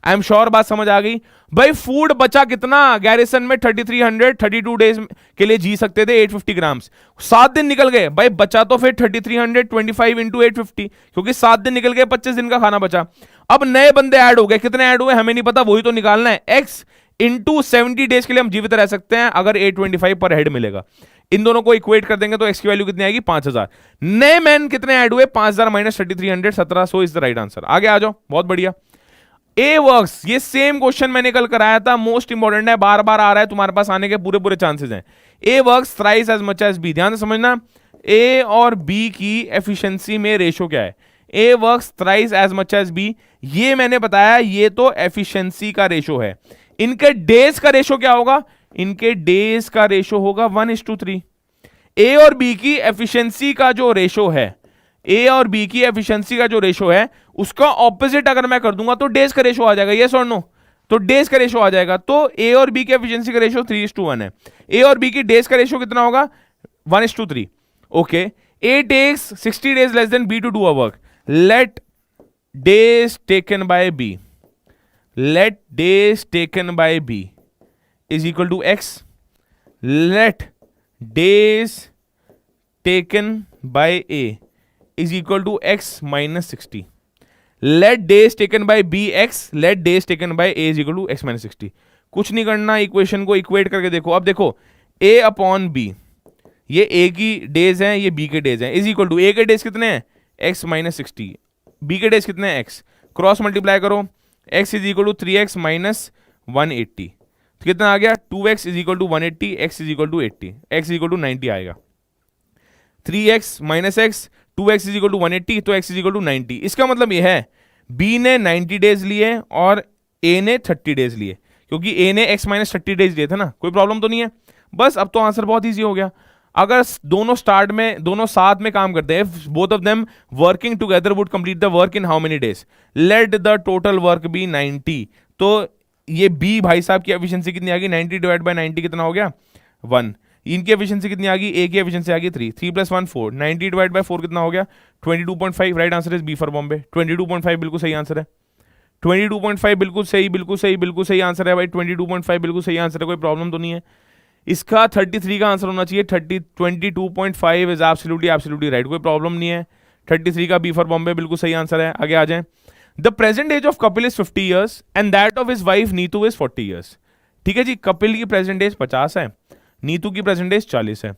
I am sure बात समझ आ गई। भाई फूड बचा कितना गैरिसन में, 3300 32 डेज के लिए जी सकते थे 850 ग्राम्स, 7 दिन निकल गए, भाई बचा तो फिर 3300 25 इंटू 850, क्योंकि 7 दिन निकल गए 25 दिन का खाना बचा। अब नए बंदे ऐड हो गए, कितने ऐड हुए हमें नहीं पता, वही तो निकालना है। एक्स इंटू 70 डेज के लिए हम जीवित रह सकते हैं अगर 825 पर हेड मिलेगा। इन दोनों को इक्वेट कर देंगे तो एक्स की वैल्यू कितनी आएगी 5000। नए मैन कितने ऐड हुए 5000 minus 3300 1700 is the right answer. आगे आ जाओ, बहुत बढ़िया। ए वर्क्स, ये सेम क्वेश्चन मैंने कल कराया था, मोस्ट इंपॉर्टेंट है, बार बार आ रहा है, तुम्हारे पास आने के पूरे पूरे चांसेस हैं। A works thrice as much as B, ध्यान से समझना। ए और बी की एफिशिएंसी में रेशो क्या है, A works thrice as much as B, ये मैंने बताया, ये तो एफिशिएंसी का रेशो है। इनके डेज का रेशो क्या होगा, इनके डेज का रेशो होगा 1:3। ए और बी की एफिशिएंसी का जो रेशो है, ए और बी की एफिशिएंसी का जो रेशो है उसका ऑपोजिट अगर मैं कर दूंगा तो डेज का रेशो आ जाएगा, यस और नो, तो डेज का रेशो आ जाएगा। तो ए और बी की एफिशिएंसी का रेशो 3:1 है, ए और बी की डेज का रेशो कितना होगा 1:3। Okay, A takes 60 days less than B to do a work, let days taken by B, let days taken by B is equal to X, let days taken by A is equal to X minus 60, let days taken by B X, let days taken by A is equal to X minus 60। कुछ नहीं करना, equation को equate करके देखो। अब देखो A upon B, ये A की डेज हैं, ये B के डेज हैं, इज इक्वल टू A के डेज कितने हैं X minus 60, B के डेज कितने हैं X, क्रॉस मल्टीप्लाई करो, x is equal to 3x minus 180, तो कितना आ गया 2x is equal to 180, x is equal to 80, x is equal to 90 आएगा। 3x minus x 2x is equal to 180, तो x इज इक्वल टू 90। इसका मतलब यह है b ने 90 डेज लिए और a ने 30 डेज लिए, क्योंकि a ने x माइनस 30 डेज लिए थे ना, कोई प्रॉब्लम तो नहीं है। बस अब तो आंसर बहुत ईजी हो गया। अगर दोनों दोनों साथ में काम करते हैं, both of them working together would complete the work in how many days, let the total work be 90, तो ये बी भाई साहब की एफिशिएंसी कितनी आ गई 90 डिवाइड बाय 90 कितना हो गया 1, इनकी एफिशिएंसी कितनी आ गई, ए की एफिशिएंसी आ गई 3, 3 + 1 4, 90 डिवाइड बाय 4 कितना हो गया 22.5, right answer is B for Bombay. 22.5 बिल्कुल सही आंसर है, 22.5 बिल्कुल सही बिल्कुल सही बिल्कुल सही आंसर है भाई, 22.5 बिल्कुल सही आंसर है, कोई प्रॉब्लम तो नहीं है। इसका 33 का आंसर होना चाहिए, 22.5 इज एब्सोल्युटली राइट, कोई प्रॉब्लम नहीं है। 33 का बी फॉर बॉम्बे बिल्कुल सही आंसर है। आगे आ जाएं। The present age of Kapil is 50 years and that of his wife Neetu is 40 years. ठीक है जी, कपिल की प्रेजेंट एज 50 है, नीतू की प्रेजेंट एज 40 है।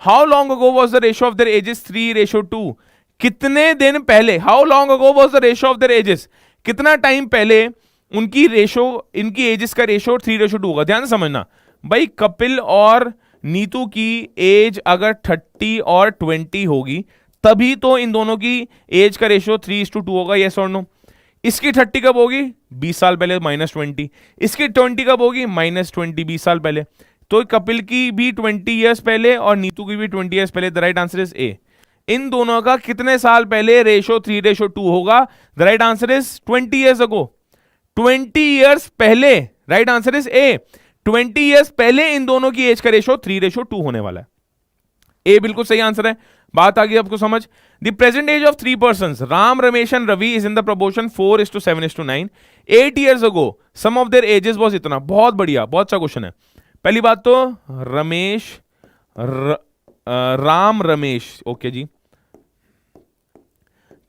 How long ago was the ratio of their edges 3:2, कितने दिन पहले, how long ago was the ratio of their edges, कितना टाइम पहले उनकी रेशो, इनकी एजेस का रेशियो 3:2 होगा। ध्यान से समझना भाई, कपिल और नीतू की एज अगर 30 और 20 होगी तभी तो इन दोनों की एज का रेशियो 3:2 होगा, यस और नो। इसकी 30 कब होगी 20 साल पहले -20, इसकी 20 कब होगी -20 20 साल पहले, तो कपिल की भी 20 ईयर्स पहले और नीतू की भी 20 ईयर्स पहले। The right answer is A. इन दोनों का कितने साल पहले रेशियो 3:2 होगा, the right answer is 20 years ago, 20 years पहले, right answer is A. 20 years पहले इन दोनों की एज का रेशो 3:2 होने वाला है, ए बिल्कुल सही आंसर है। बात आ गई आपको समझ। The present age of 3 persons Ram Ramesh and Ravi is in the proportion 4:7:9। 8 years ago sum of their ages was इतना। बहुत बढ़िया, बहुत अच्छा क्वेश्चन है। पहली बात तो रमेश राम रमेश, ओके जी,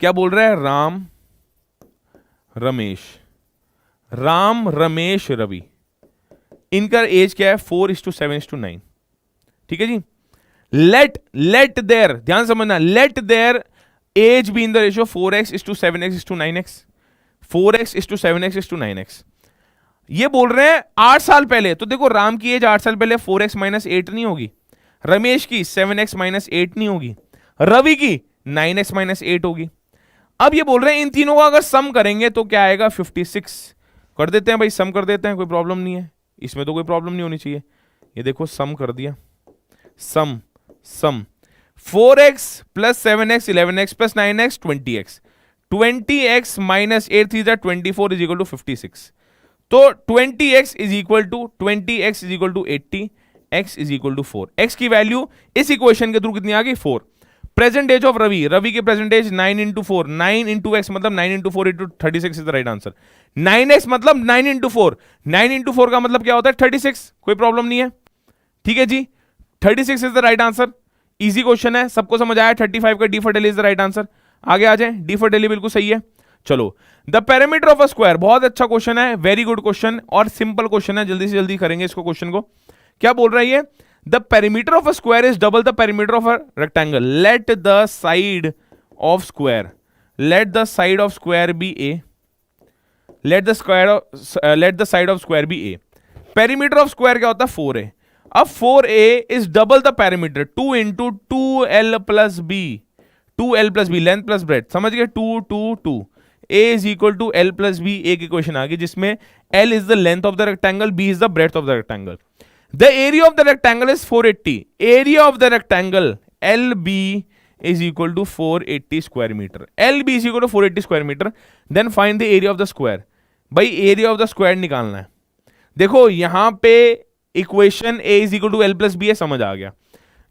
क्या बोल रहा है, राम रमेश रवि, इनका एज क्या है 4:7:9, ठीक है जी। लेट देयर, ध्यान समझना, let their age be in the ratio 4x:7x:9x, 4x:7x:9x। ये बोल रहे हैं 8 साल पहले, तो देखो राम की एज 8 साल पहले 4x-8 नहीं होगी, रमेश की 7x-8 नहीं होगी, रवि की 9x-8 होगी। अब ये बोल रहे हैं इन तीनों का अगर सम करेंगे तो क्या आएगा 56। कर देते हैं भाई, सम कर देते हैं, कोई प्रॉब्लम नहीं है इसमें, तो कोई प्रॉब्लम नहीं होनी चाहिए। ये देखो सम कर दिया, सम 4x + 7x 11x + 9x 20x, 20x - 8 3 24 = 56। तो 20x = 80, x = 4। x की वैल्यू इस इक्वेशन के थ्रू कितनी आ गई 4। प्रेजेंट एज ऑफ रवि की प्रेजेंट एज 9 × 4, 9 × x मतलब 9 × 4 × 36 is the right answer. 9x मतलब 9 × 4, 9 × 4 का मतलब क्या होता है 36, कोई प्रॉब्लम नहीं है, ठीक है जी। 36 is the right answer, easy question है, सबको समझ आया। 35 का D for daily is the right answer. आगे आ जाए, डी फॉर डेली बिल्कुल सही है। चलो, the perimeter of a square, बहुत अच्छा क्वेश्चन है, वेरी गुड क्वेश्चन और सिंपल क्वेश्चन है, जल्दी से जल्दी करेंगे इसको क्वेश्चन को। क्या बोल रहा है ये, the perimeter of a square is double the perimeter of a rectangle, let the side of square, let the side of square be A, let the side of square be A. Perimeter of square क्या होता है 4a। अब 4a is double the perimeter, 2 × 2l + b, 2l + b, length plus breadth, समझ गए, 2 2 2, a = l + b। एक equation आ गई जिसमें l is the length of the rectangle, b is the breadth of the rectangle. The area of the rectangle is 480, area of the rectangle LB is equal to 480 square metre, LB is equal to 480 square metre. Then find the area of the square, भाई area of the square निकालना है। देखो यहां पे equation A is equal to l + b है, समझ आ गया।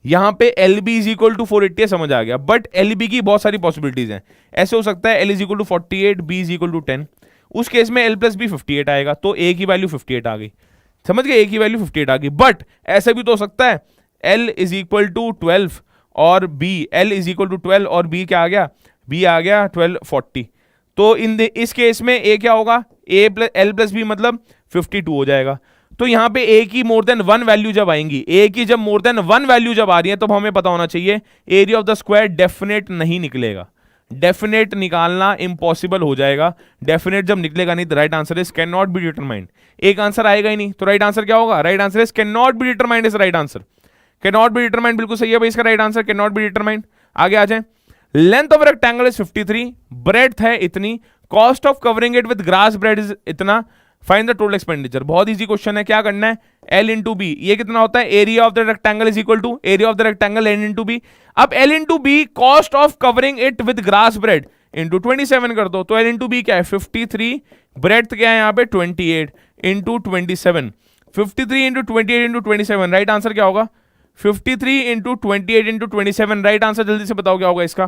यहां पे LB is equal to 480 है, समझ आ गया। बट LB की बहुत सारी पॉसिबिलिटीज हैं, ऐसे हो सकता है L is equal to 48, B is equal to 10, उस केस में L + B 58 आएगा, तो A की वैल्यू 58 आ गई, समझ गए, A की वैल्यू 58 आ गई। बट ऐसा भी तो हो सकता है L is equal to 12 और B, L is equal to 12 और B क्या आ गया, B आ गया 12 40। तो इस केस में A क्या होगा, L + B मतलब 52 हो जाएगा। तो यहां पे A की मोर देन 1 वैल्यू जब आएंगी, A की जब मोर देन 1 वैल्यू जब आ रही है, तो हमें पता होना चाहिए area of the square definite नहीं निकलेगा, डेफिनेट निकालना इम्पॉसिबल हो जाएगा। डेफिनेट जब निकलेगा नहीं, the right answer is can not be determined. एक आंसर आएगा ही नहीं, तो राइट आंसर क्या होगा, right answer is can not be determined is right answer. Can not be determined बिल्कुल सही है भाई, इसका right answer can not be determined. आगे आ जाए, length of rectangle is 53, breadth है इतनी, cost of covering it with grass bread is इतना, फाइंड द टोटल एक्सपेंडिचर। बहुत इजी क्वेश्चन है, क्या करना है, L × B, ये कितना होता है, area of the rectangle is equal to area of the rectangle L × B। अब L × B cost of covering it with grass bread into 27 कर दो, तो L × B क्या है 53, ब्रेड्थ क्या है यहाँ पे 28 into 27, 53 into 28 into 27, right answer क्या होगा 53 इंटू 28 इंटू 27, राइट आंसर जल्दी से बताओ क्या होगा इसका,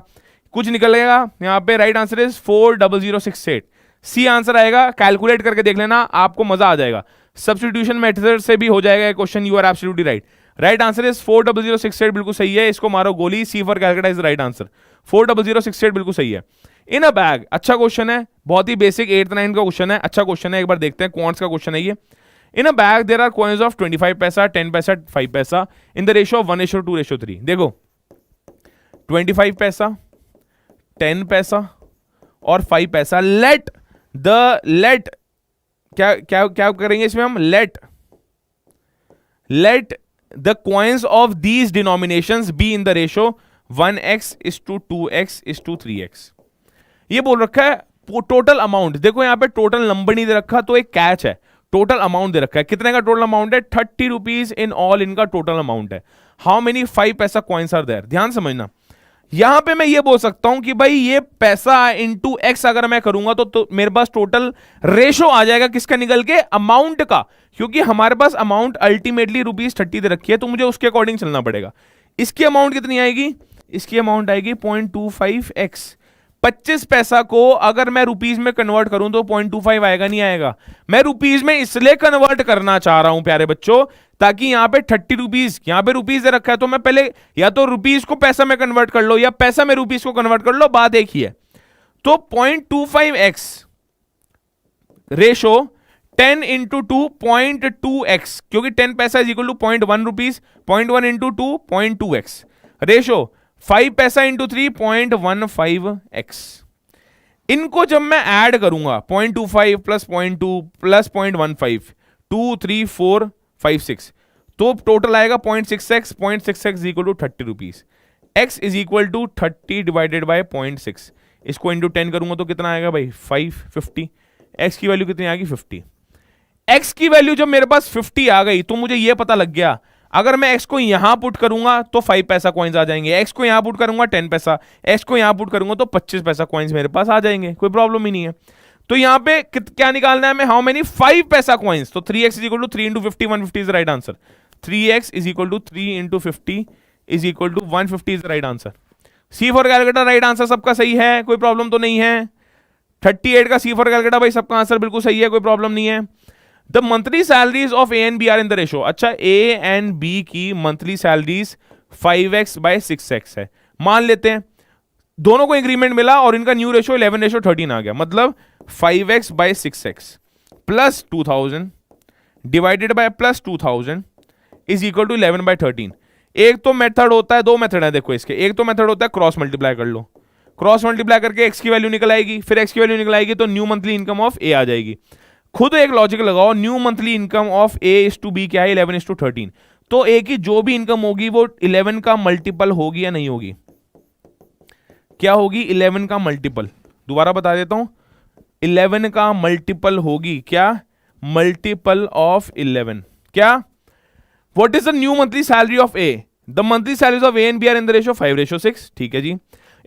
कुछ निकलेगा यहाँ पे, right answer is 40068। C answer आएगा, कैलकुलेट करके देख लेना, आपको मजा आ जाएगा। सब्स्टिट्यूशन मेथड से भी हो जाएगा question, you are absolutely right. Right answer is 40068, बिल्कुल सही है। इसको मारो गोली, C for Calcutta is right answer, 40068 बिल्कुल सही है। इन अ बैग, अच्छा क्वेश्चन है, बहुत ही बेसिक 8th 9th का क्वेश्चन है, अच्छा क्वेश्चन है, एक बार देखते हैं, क्वांट्स का क्वेश्चन है ये। In a bag there are coins of 25 paisa, 10 पैसा, 5 पैसा इन द रेशियो ऑफ 1:2:3। देखो 25 पैसा, 10 पैसा और 5 पैसा, लेट क्या क्या क्या करेंगे इसमें हम, let the coins of these denominations B in the ratio 1x:2x:3x। ये बोल रखा है टोटल अमाउंट, देखो यहां पे टोटल नंबर नहीं दे रखा, तो एक कैच है, टोटल अमाउंट दे रखा है। कितने का टोटल अमाउंट है, 30 रुपीज इन ऑल, इनका टोटल अमाउंट है। हाउ मेनी 5 पैसा कॉइन्स आर देयर, ध्यान समझना। यहां पे मैं ये बोल सकता हूं कि भाई ये पैसा इंटू एक्स अगर मैं करूंगा तो मेरे पास टोटल रेशो आ जाएगा किसका निकल के, अमाउंट का, क्योंकि हमारे पास अमाउंट अल्टीमेटली ₹30 दे रखी है, तो मुझे उसके अकॉर्डिंग चलना पड़ेगा। इसकी अमाउंट कितनी आएगी, इसकी अमाउंट आएगी 0.25x। 25 पैसा को अगर मैं रुपीज में कन्वर्ट करूं तो 0.25 आएगा, नहीं आएगा। मैं रुपीज में इसलिए कन्वर्ट करना चाह रहा हूं प्यारे बच्चों, ताकि यहां पे 30 रुपीज, यहां पे रुपीज दे रखा है, तो मैं पहले या तो रुपीज को पैसा में कन्वर्ट कर लो या पैसा में रुपीज को कन्वर्ट कर लो, बात एक ही है। तो 0.25x रेशो 10 इंटू 2 0.2x, क्योंकि 10 पैसा is equal to 0.1 rupees, 0.1 into 2 0.2x, ratio 5 पैसा इंटू 3 0.15x। इनको जब मैं ऐड करूंगा 0.25 प्लस 0.2 प्लस 0.15 2 3 4 5 6, तो टोटल आएगा 0.6x, 0.6x equal to 30 rupees, x is equal to 30 divided by 0.6, इसको इंटू 10 करूंगा तो कितना आएगा भाई 550, x की वैल्यू कितनी आ गई 50। x की वैल्यू जब मेरे पास 50 आ गई तो मुझे यह पता लग गया अगर मैं x को यहां पुट करूंगा तो 5 पैसा कॉइन्स आ जाएंगे, x को यहां पुट करूंगा 10 पैसा, x को यहां पुट करूंगा तो 25 पैसा कॉइन्स मेरे पास आ जाएंगे, कोई प्रॉब्लम ही नहीं है। तो यहां पे क्या निकालना है हमें, हाउ मेनी 5 पैसा कॉइन्स, तो 3x is equal to 3 into 50, 150 is the right answer, 3x is equal to 3 into 50 is equal to 150 is the right answer. C for calculator right answer सबका सही है, कोई प्रॉब्लम तो नहीं है। 38 का सी फॉर कैलकुलेटर भाई सबका आंसर बिल्कुल सही है, कोई प्रॉब्लम नहीं है। The monthly salaries of A and B are in the ratio, अच्छा ए एंड बी की monthly salaries 5x by 6x है, मान लेते हैं दोनों को इंक्रीमेंट मिला और इनका न्यू रेशो 11:13 आ गया, मतलब 5x by 6x plus 2000 divided by plus 2000 is equal to 11/13। एक तो मेथड होता है, दो मेथड है देखो इसके, एक तो मेथड होता है क्रॉस मल्टीप्लाई कर लो, क्रॉस मल्टीप्लाई करके x की वैल्यू निकल आएगी, फिर x की वैल्यू निकल आएगी तो new monthly income of a आ जाएगी। खुद एक लॉजिक लगाओ, new monthly income of a is to b क्या है 11:13, तो a की जो भी इनकम होगी वो 11 का मल्टीपल होगी या नहीं होगी, क्या होगी 11 का मल्टीपल, दोबारा बता देता हूं 11 का मल्टीपल होगी, क्या मल्टीपल ऑफ 11, क्या what is the new monthly salary of a, the monthly salaries of a and b are in the ratio 5:6, ठीक है जी।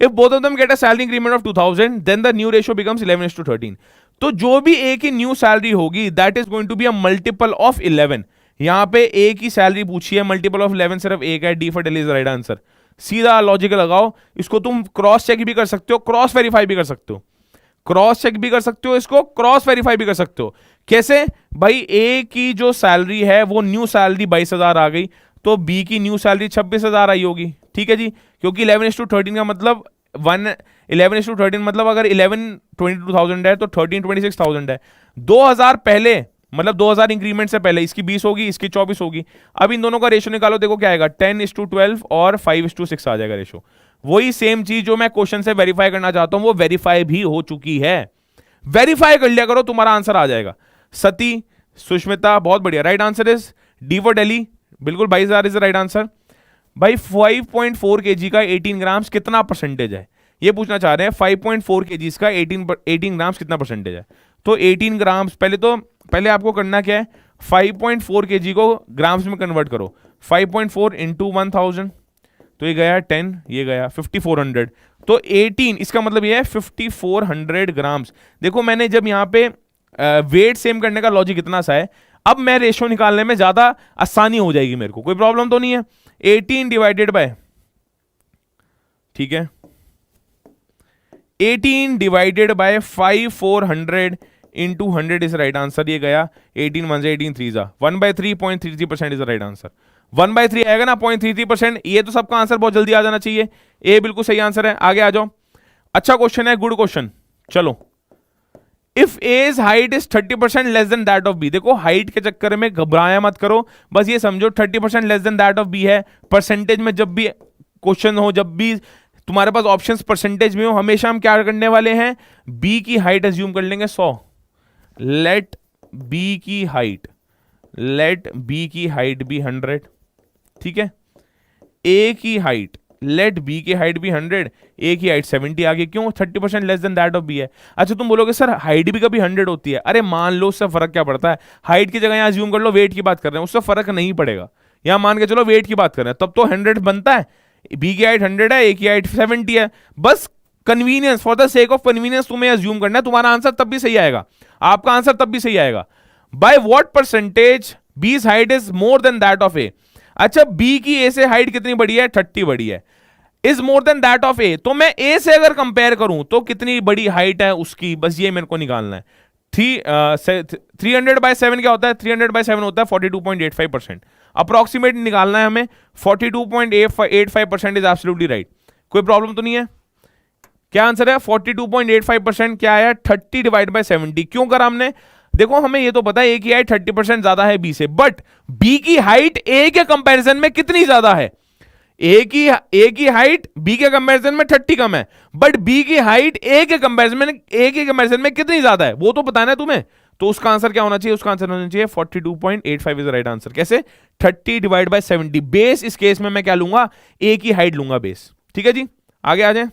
If both of them get a salary increment of 2000 then the new ratio becomes 11:13, तो जो भी a की new salary होगी that is going to be a multiple of 11। यहां पे a की सैलरी पूछी है, मल्टीपल ऑफ 11 सिर्फ a का है, D for Delhi is the right answer. सीधा लॉजिक लगाओ, इसको तुम क्रॉस चेक भी कर सकते हो, क्रॉस वेरीफाई भी कर सकते हो, क्रॉस चेक भी कर सकते हो, इसको क्रॉस वेरीफाई भी कर सकते हो। कैसे भाई, a की जो सैलरी है वो न्यू सैलरी 22,000 आ गई, तो b की न्यू सैलरी 26,000 आई होगी, ठीक है जी, क्योंकि 11:13 का मतलब 11:13 मतलब अगर 11 22,000 है तो 13 26,000 है, 2000 पहले मतलब 2000 इंक्रीमेंट से पहले इसकी 20 होगी, इसकी 24 होगी। अब इन दोनों का रेशो निकालो, देखो क्या आएगा 10:12 और 5:6 आ जाएगा रेशो। वही सेम चीज जो मैं क्वेश्चन से वेरीफाई करना चाहता हूं वो वेरीफाई भी हो चुकी है, वेरीफाई कर लिया करो, तुम्हारा आंसर आ जाएगा। सती, सुष्मिता, बहुत बढ़िया, right answer is D for Delhi, बिल्कुल 22,000 इज द राइट आंसर। भाई 5.4 kg का 18 ग्राम्स कितना परसेंटेज है, ये पूछना चाह रहे हैं। 5.4 kg का 18 ग्राम्स कितना परसेंटेज है, तो 18 ग्राम्स पहले आपको करना क्या है, 5.4 kg को ग्राम्स में कन्वर्ट करो, 5.4 इंटू 1000 तो ये गया 10, ये गया 5400, तो 18 इसका मतलब ये है 5400 ग्राम्स। देखो मैंने जब यहाँ पे वेट सेम करने का लॉजिक इतना सा है, अब मैं रेशो निकालने में ज्यादा आसानी हो जाएगी मेरे को, कोई प्रॉब्लम तो नहीं है। 18 डिवाइडेड बाय, ठीक है 18 divided by 5400 into 100 is right answer, ये गया 18 1 से 18 3 जा 1/3 0.33% इज द राइट आंसर। 1/3 आएगा ना 0.33%, ये तो सबका आंसर बहुत जल्दी आ जाना चाहिए, ए बिल्कुल सही आंसर है। आगे आ जाओ, अच्छा क्वेश्चन है, गुड क्वेश्चन। चलो, if A's height is 30% less than that of B, देखो हाइट के चक्कर में घबराया मत करो, बस ये समझो 30% less than that of B है। परसेंटेज में जब भी क्वेश्चन हो, जब भी तुम्हारे पास ऑप्शंस परसेंटेज में हो, हमेशा हम क्या करने वाले हैं, बी की हाइट एज्यूम कर लेंगे 100, लेट बी की हाइट बी 100, ठीक है। ए की हाइट, लेट बी की हाइट भी 100, ए की हाइट 70 आ गई, क्यों 30% less than that of B है। अच्छा तुम बोलोगे सर हाइट भी कभी 100 होती है, अरे मान लो उससे फर्क क्या पड़ता है, हाइट की जगह यहां अज्यूम कर लो वेट की बात कर रहे हैं, उससे फर्क नहीं पड़ेगा, यहां मान के चलो वेट की बात कर रहे हैं, तब तो 100 बनता है, बी की हाइट 100 है, ए की हाइट 70 है, बस convenience, for the sake of convenience तुम्हें अज्यूम करना है, तुम्हारा आंसर तब भी सही आएगा, आपका आंसर तब भी सही आएगा। By what percentage B's height is more than that of A, अच्छा बी की ए से हाइट कितनी बड़ी है, 30 बड़ी है, is more than that of A, तो मैं ए से अगर कंपेयर करूं तो कितनी बड़ी हाइट है उसकी, बस ये मेरे को निकालना है। 300/7 क्या होता है, 300/7 होता है 42.85%, अप्रोक्सीमेट निकालना है हमें, 42.85% इज एब्सोल्युटली राइट, कोई प्रॉब्लम तो नहीं है। क्या आंसर है 42.85%, क्या आया 30 डिवाइड बाय 70, क्यों करा हमने, देखो हमें ये तो पता है ए की हाइट 30% ज्यादा है बी से, बट बी की हाइट ए के कंपैरिजन में कितनी ज्यादा है? ए की हाइट बी के कंपैरिजन में 30 कम है, बट बी की हाइट ए के कंपैरिजन में कितनी ज्यादा है वो तो बताना है तुम्हें। तो उसका आंसर क्या होना चाहिए? उसका आंसर होना चाहिए 42.85 इज द राइट आंसर। कैसे? 30 डिवाइड बाय 70। बेस इस केस में मैं क्या लूंगा? ए की हाइट लूंगा बेस। ठीक है जी, आगे आ जाए।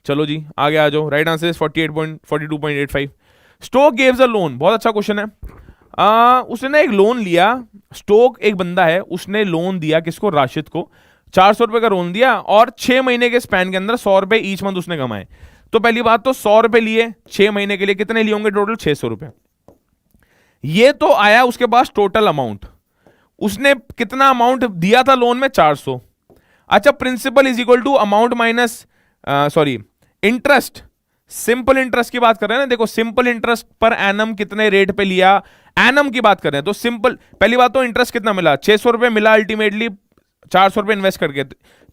चलो जी आगे आ जाओ। Right answer is 42.85। Stoke gives a loan, बहुत अच्छा क्वेश्चन है। उसने एक लोन लिया। स्टोक एक बंदा है, उसने लोन दिया किसको? राशिद को। 400 रुपए का लोन दिया और 6 महीने के स्पैन के अंदर 100 रुपए ईच मंथ उसने कमाए। तो पहली बात तो 100 रुपए लिए 6 महीने के लिए, कितने लिए होंगे टोटल? 600 रुपए। ये तो आया उसके पास टोटल अमाउंट। उसने कितना अमाउंट दिया था लोन में? 400। अच्छा, principal is equal to amount minus sorry interest. Simple interest की बात कर रहे हैं ना, देखो सिंपल इंटरेस्ट पर एनम कितने रेट पे लिया, एनम की बात कर रहे हैं। तो सिंपल, पहली बात तो इंटरेस्ट कितना मिला? 600 रुपए मिला अल्टीमेटली 400 रुपए इन्वेस्ट करके,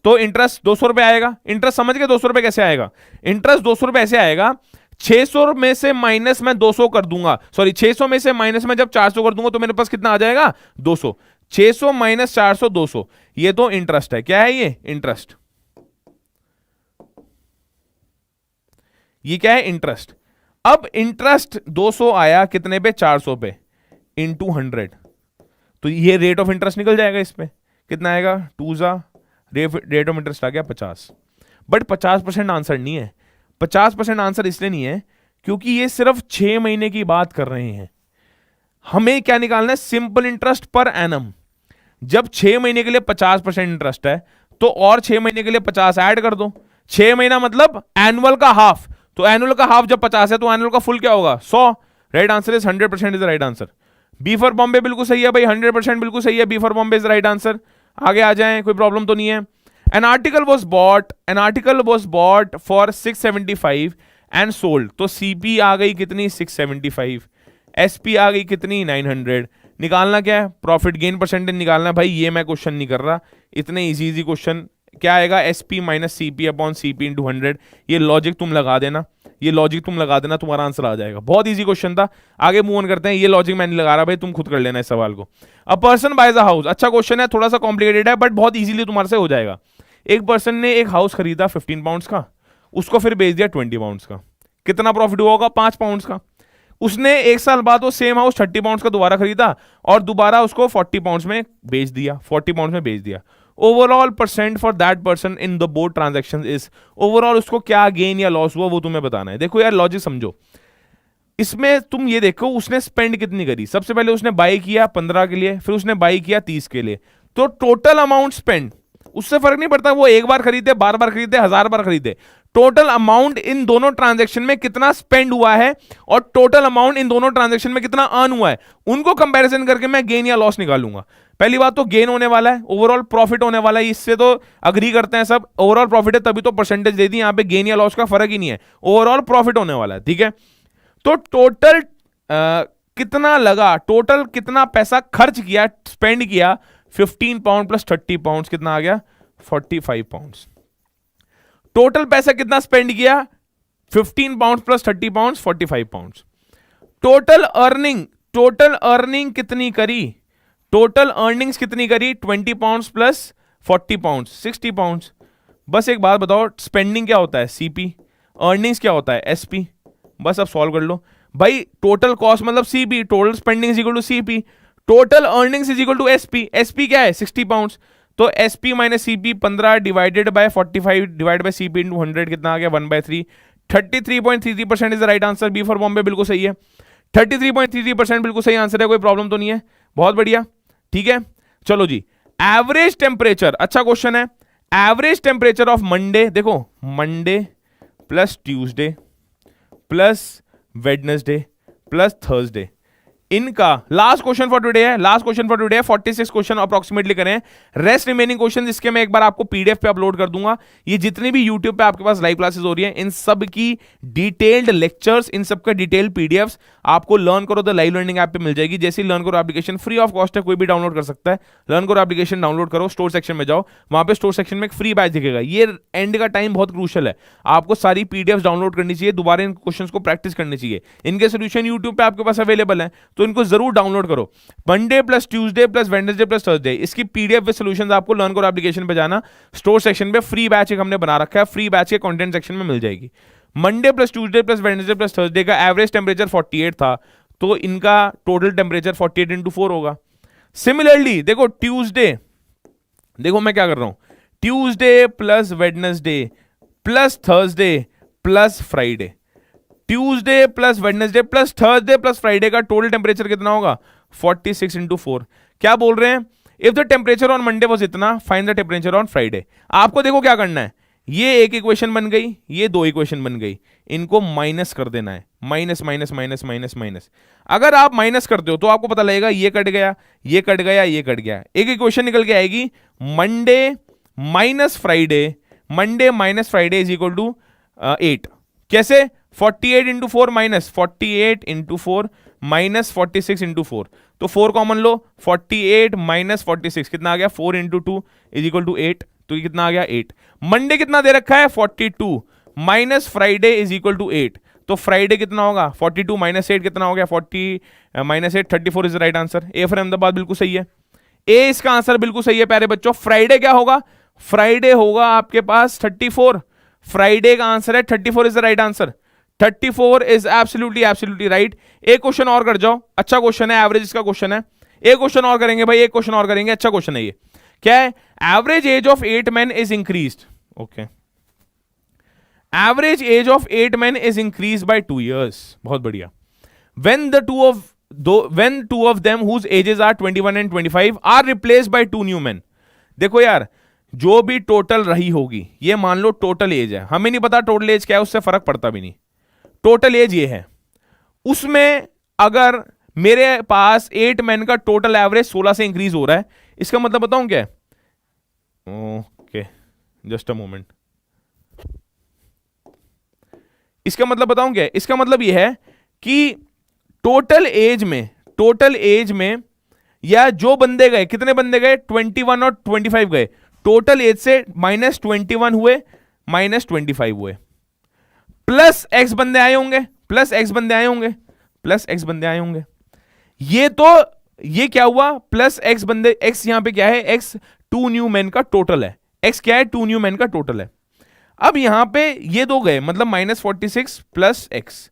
तो इंटरेस्ट 200 रुपए आएगा। इंटरेस्ट समझ के 200 रुपए कैसे आएगा? इंटरेस्ट 200 रुपए ऐसे आएगा, 600 में से माइनस में 200 कर दूंगा, सॉरी 600 में से माइनस में जब 400 कर दूंगा तो मेरे पास कितना आ जाएगा? 200। 600 माइनस 400 200, ये तो इंटरेस्ट है। क्या है ये? इंटरेस्ट। ये क्या है? इंटरेस्ट। अब इंटरेस्ट 200 आया कितने पे? 400 पे, इंटू 100। तो ये रेट ऑफ इंटरेस्ट निकल जाएगा। इस पे कितना आएगा? 2 रेट ऑफ इंटरेस्ट आ गया 50। बट 50% आंसर नहीं है। 50% आंसर इसलिए नहीं है क्योंकि ये सिर्फ 6 महीने की बात कर रहे हैं। हमें क्या निकालना है? Simple interest per annum. जब 6 महीने के लिए 50% इंटरेस्ट है तो और 6 महीने के लिए 50 ऐड कर दो। 6 महीना मतलब एनुअल का हाफ, तो एनुअल का हाफ जब 50 है तो एनुअल का फुल क्या होगा? 100। Right answer is 100% is the right answer. B for Bombay बिल्कुल सही है भाई, 100% बिल्कुल सही है। B for Bombay is the right answer. आगे आ जाएं, कोई प्रॉब्लम तो नहीं है। An article was bought for 675 and sold. तो सीपी आ गई कितनी? 675। एसपी आ गई कितनी? 900। निकालना क्या है? प्रॉफिट गेन परसेंटेज निकालना। भाई ये मैं क्वेश्चन नहीं कर रहा, इतने इजी क्वेश्चन। क्या आएगा? SP minus CP upon CP into 100। ये लॉजिक तुम लगा देना, तुम्हारा आंसर आ जाएगा। बहुत इजी क्वेश्चन था। आगे मूव ऑन करते हैं। ये लॉजिक मैं नहीं लगा रहा भाई, तुम खुद कर लेना इस सवाल को। A person buys a house, अच्छा क्वेश्चन है, थोड़ा सा कॉम्प्लिकेटेड है बट बहुत इजीली तुम्हारे से हो जाएगा। एक पर्सन ने एक हाउस खरीदा 15 पाउंड्स का, उसको फिर बेच दिया 20 पाउंड्स का। कितना प्रॉफिट हुआ होगा? 5 पाउंड्स का। उसने एक साल बाद वो सेम हाउस 30 पाउंड्स का दोबारा खरीदा और दोबारा उसको 40 पाउंड्स में बेच दिया, 40 पाउंड्स में बेच दिया। Overall percent for that person in the both transactions is, overall उसको क्या गेन या लॉस हुआ वो तुम्हें बताना है। देखो यार लॉजिक समझो, इसमें तुम ये देखो उसने स्पेंड कितनी करी। सबसे पहले उसने बाई किया 15 के लिए, फिर उसने बाई किया 30 के लिए, तो टोटल अमाउंट स्पेंड, उससे फर्क नहीं पड़ता वो एक बार खरीदे, 12 बार खरीदे, 1000 बार खरीदे, टोटल अमाउंट इन दोनों ट्रांजैक्शन में कितना स्पेंड हुआ है और टोटल अमाउंट इन दोनों ट्रांजैक्शन में कितना अर्न हुआ है, उनको कंपैरिजन करके मैं गेन या लॉस निकालूंगा। पहली बात तो गेन होने वाला है, ओवरऑल प्रॉफिट होने वाला है, इससे तो अग्री करते हैं सब। ओवरऑल प्रॉफिट है तभी तो परसेंटेज दे दी, यहां पे गेन या लॉस का फर्क ही नहीं है, ओवरऑल प्रॉफिट होने वाला है। ठीक है, तो टोटल कितना लगा, टोटल कितना पैसा खर्च किया, स्पेंड किया, 15 पाउंड प्लस 30 पाउंड कितना आ गया? 45 पाउंड। टोटल पैसा कितना स्पेंड किया? 15 pound plus 30 pound 45 pound. Total earning कितनी करी? टोटल अर्निंग्स कितनी करी? 20 पाउंड प्लस 40 पाउंड 60 पाउंड। बस एक बात बताओ, स्पेंडिंग क्या होता है? सीपी। अर्निंग्स क्या होता है? एसपी। बस अब सॉल्व कर लो भाई। टोटल कॉस्ट मतलब CP, total spending is equal to CP, total earnings is equal to SP. SP क्या है? 60 पाउंड। तो SP minus CP 15 divided by 45 divide by CP into 100 कितना आ गया? 1/3। 33.33% is the right answer. B for Bombay बिल्कुल सही है, 33.33% बिल्कुल सही आंसर है, कोई प्रॉब्लम तो नहीं है, बहुत बढ़िया। ठीक है, चलो जी। एवरेज टेम्परेचर, अच्छा क्वेश्चन है। एवरेज टेम्परेचर ऑफ मंडे, देखो Monday plus Tuesday plus Wednesday plus Thursday, इनका लास्ट क्वेश्चन फॉर टुडे है, लास्ट क्वेश्चन फॉर टुडे है, 46 क्वेश्चन अप्रोक्सीमेटली करें, रेस्ट रिमेनिंग क्वेश्चन इसके मैं एक बार आपको पीडीएफ पे अपलोड कर दूंगा। ये जितनी भी यूट्यूब पे आपके पास लाइव क्लासेस हो रही है, इन सब की डिटेल्ड लेक्चर्स, इन सब का डिटेल्ड पीडीएफ्स आपको लर्न करो द लाइव लर्निंग ऐप पे मिल जाएगी। जैसे ही लर्न करो एप्लीकेशन फ्री ऑफ कॉस्ट है, कोई भी डाउनलोड कर सकता है। लर्न करो एप्लीकेशन डाउनलोड करो, स्टोर सेक्शन में जाओ, वहां पे स्टोर सेक्शन में एक फ्री बैच दिखेगा। ये एंड का टाइम बहुत क्रूशियल है, आपको सारी पीडीएफ डाउनलोड करनी चाहिए, दोबारा इन क्वेश्चंस को प्रैक्टिस करनी चाहिए। इनके सोल्यूशन यूट्यूब पे आपके पास अवेलेबल है, तो इनको जरूर डाउनलोड करो। Monday plus Tuesday plus Wednesday plus Thursday, इसकी पीडीएफ विद सॉल्यूशंस आपको लर्न करो एप्लीकेशन पे जाना, स्टोर सेक्शन पे फ्री बैच एक हमने बना रखा है, फ्री बैच के कंटेंट सेक्शन में मिल जाएगी। Monday plus Tuesday plus Wednesday plus Thursday का एवरेज टेम्परेचर 48 था, तो इनका टोटल टेम्परेचर 48 इंटू 4 होगा। सिमिलरली देखो ट्यूसडे, देखो मैं क्या कर रहा हूं, Tuesday plus Wednesday plus Thursday plus Friday, Tuesday plus Wednesday plus Thursday plus Friday का टोटल टेम्परेचर कितना होगा 46 इंटू 4। क्या बोल रहे हैं, if the temperature on Monday was इतना, find the temperature on Friday. आपको देखो क्या करना है, ये एक इक्वेशन बन गई, ये दो इक्वेशन बन गई, इनको माइनस कर देना है, minus minus minus minus minus. अगर आप माइनस करते हो तो आपको पता लगेगा ये कट गया, ये कट गया, ये कट गया, एक इक्वेशन निकल के आएगी Monday minus Friday, Monday minus Friday is equal to 8। कैसे, 48 into 4 minus 48 into 4 minus 46 into 4, तो 4 कॉमन लो, 48 माइनस 46 कितना आ गया, 4 इंटू 2 इज इक्वल टू 8, तो ये कितना आ गया 8। मंडे कितना दे रखा है 42 minus Friday is equal to 8, तो फ्राइडे कितना होगा 42 माइनस 8 कितना हो गया 40 minus 8 34 is the right answer. A for Ahmedabad बिल्कुल सही है, ए इसका आंसर बिल्कुल सही है प्यारे बच्चों। फ्राइडे क्या होगा, फ्राइडे होगा आपके पास 34, फ्राइडे का आंसर है 34 is the right answer, 34 is absolutely absolutely right. एक क्वेश्चन और कर जाओ, अच्छा क्वेश्चन है, एवरेज का क्वेश्चन है, एक क्वेश्चन और करेंगे भाई, एक क्वेश्चन और करेंगे, अच्छा क्वेश्चन है ये। क्या है, average age of 8 men is increased, okay, average age of 8 men is increase by 2 years, बहुत बढ़िया। when two of them whose ages are 21 and 25 are replaced by 2 new men। देखो यार, जो भी टोटल रही होगी, ये मान लो टोटल एज है, हमें नहीं पता टोटल एज क्या है, उससे फर्क पड़ता भी नहीं, टोटल एज ये है, उसमें अगर मेरे पास 8 men का टोटल एवरेज 16 से इंक्रीज हो रहा है, इसका मतलब बताऊं क्या है, ओके जस्ट अ मोमेंट, इसका मतलब बताऊं क्या है, इसका मतलब यह है कि टोटल एज में या जो बंदे गए, कितने बंदे गए 21 और 25 गए, टोटल एज से माइनस 21 हुए, माइनस 25 हुए, प्लस एक्स बंदे आए होंगे, प्लस एक्स बंदे आए होंगे, प्लस एक्स बंदे आए होंगे, ये तो ये क्या हुआ प्लस एक्स बंदे, एक्स यहां पे क्या है, एक्स 2 न्यू मैन का टोटल है, एक्स क्या है 2 न्यू मैन का टोटल है। अब यहां पे ये दो गए, मतलब माइनस 46 प्लस एक्स,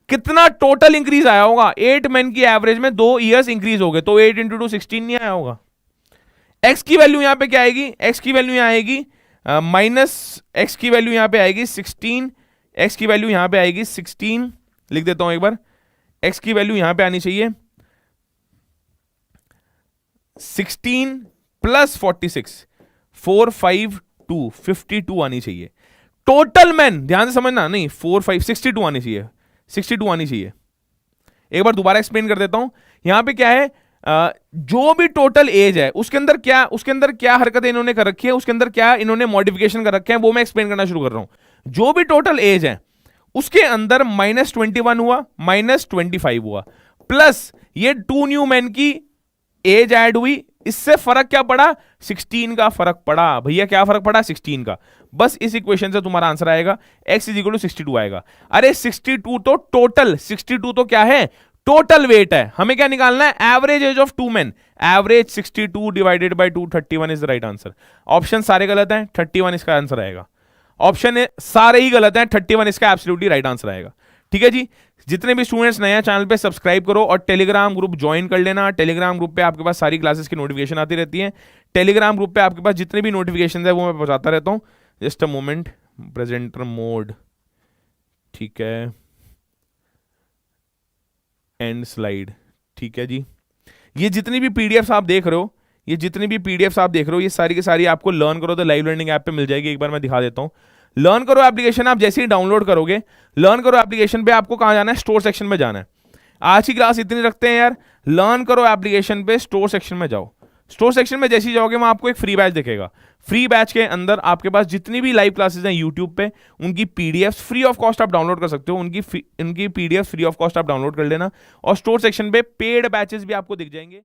कितना टोटल इंक्रीज आया होगा, 8 men की एवरेज में 2 years इंक्रीज हो गए, तो 8 इंटू 2 16 नहीं आया होगा। एक्स की वैल्यू यहां पे क्या आएगी, एक्स की वैल्यू यहां आएगी माइनस, एक्स की वैल्यू यहां पे आएगी 16, एक्स की वैल्यू यहां पे आएगी 16, लिख देता हूं एक बार, एक्स की वैल्यू यहां पे आनी चाहिए 16 प्लस 46 452 52 आनी चाहिए। टोटल मैन ध्यान से समझना, नहीं 4 5 62 आनी चाहिए, 62 आनी चाहिए। एक बार दोबारा एक्सप्लेन कर देता हूं, यहां पे क्या है, जो भी टोटल एज है उसके अंदर क्या हरकतें इन्होंने कर रखी है, उसके अंदर क्या इन्होंने मॉडिफिकेशन कर रखे हैं, वो मैं एक्सप्लेन करना शुरू कर रहा हूं। जो भी टोटल एज है उसके अंदर माइनस 21 हुआ, माइनस 25 हुआ, प्लस ये 2 न्यू मैन की एज ऐड हुई, इससे फर्क क्या पड़ा 16 का फर्क पड़ा। भैया क्या फर्क पड़ा 16 का, बस इस इक्वेशन से तुम्हारा आंसर आएगा x इज इक्वल टू 62 आएगा। अरे 62 तो टोटल, 62 तो क्या है टोटल वेट है, हमें क्या निकालना है average age of 2 men, average 62 divided by 2 31 is the right answer. Option सारे गलत हैं, 31 इसका आंसर आएगा, ऑप्शन सारे ही गलत हैं, 31 इसका एब्सोल्युटली राइट आंसर आएगा। ठीक है जी, जितने भी स्टूडेंट्स नया चैनल पे सब्सक्राइब करो और टेलीग्राम ग्रुप ज्वाइन कर लेना। टेलीग्राम ग्रुप पे आपके पास सारी क्लासेस की नोटिफिकेशन आती रहती है, टेलीग्राम ग्रुप पे आपके पास जितने भी नोटिफिकेशन है वो मैं पहुंचाता रहता हूं। Just a moment, presenter mode, ठीक है, एंड स्लाइड, ठीक है जी। ये जितनी भी पीडीएफ्स आप देख रहे हो, ये सारी की सारी आपको लर्न करो तो लाइव लर्निंग ऐप पे मिल जाएगी। एक बार मैं दिखा देता हूं, लर्न करो एप्लीकेशन आप जैसे ही डाउनलोड करोगे, लर्न करो एप्लीकेशन पे आपको कहां जाना है, स्टोर सेक्शन में जाना है। आज की क्लास इतनी रखते हैं यार, लर्न करो एप्लीकेशन पे, स्टोर सेक्शन में जाओ। स्टोर सेक्शन में जैसे ही जाओगे वहां आपको एक फ्री बैच दिखेगा। फ्री बैच के अंदर आपके पास जितनी भी लाइव क्लासेस हैं यूट्यूब पे, उनकी पीडीएफ फ्री ऑफ कॉस्ट आप डाउनलोड कर सकते हो। उनकी पीडीएफ फ्री ऑफ कॉस्ट आप डाउनलोड कर लेना, और स्टोर सेक्शन पे पेड बैचेस भी आपको दिख जाएंगे।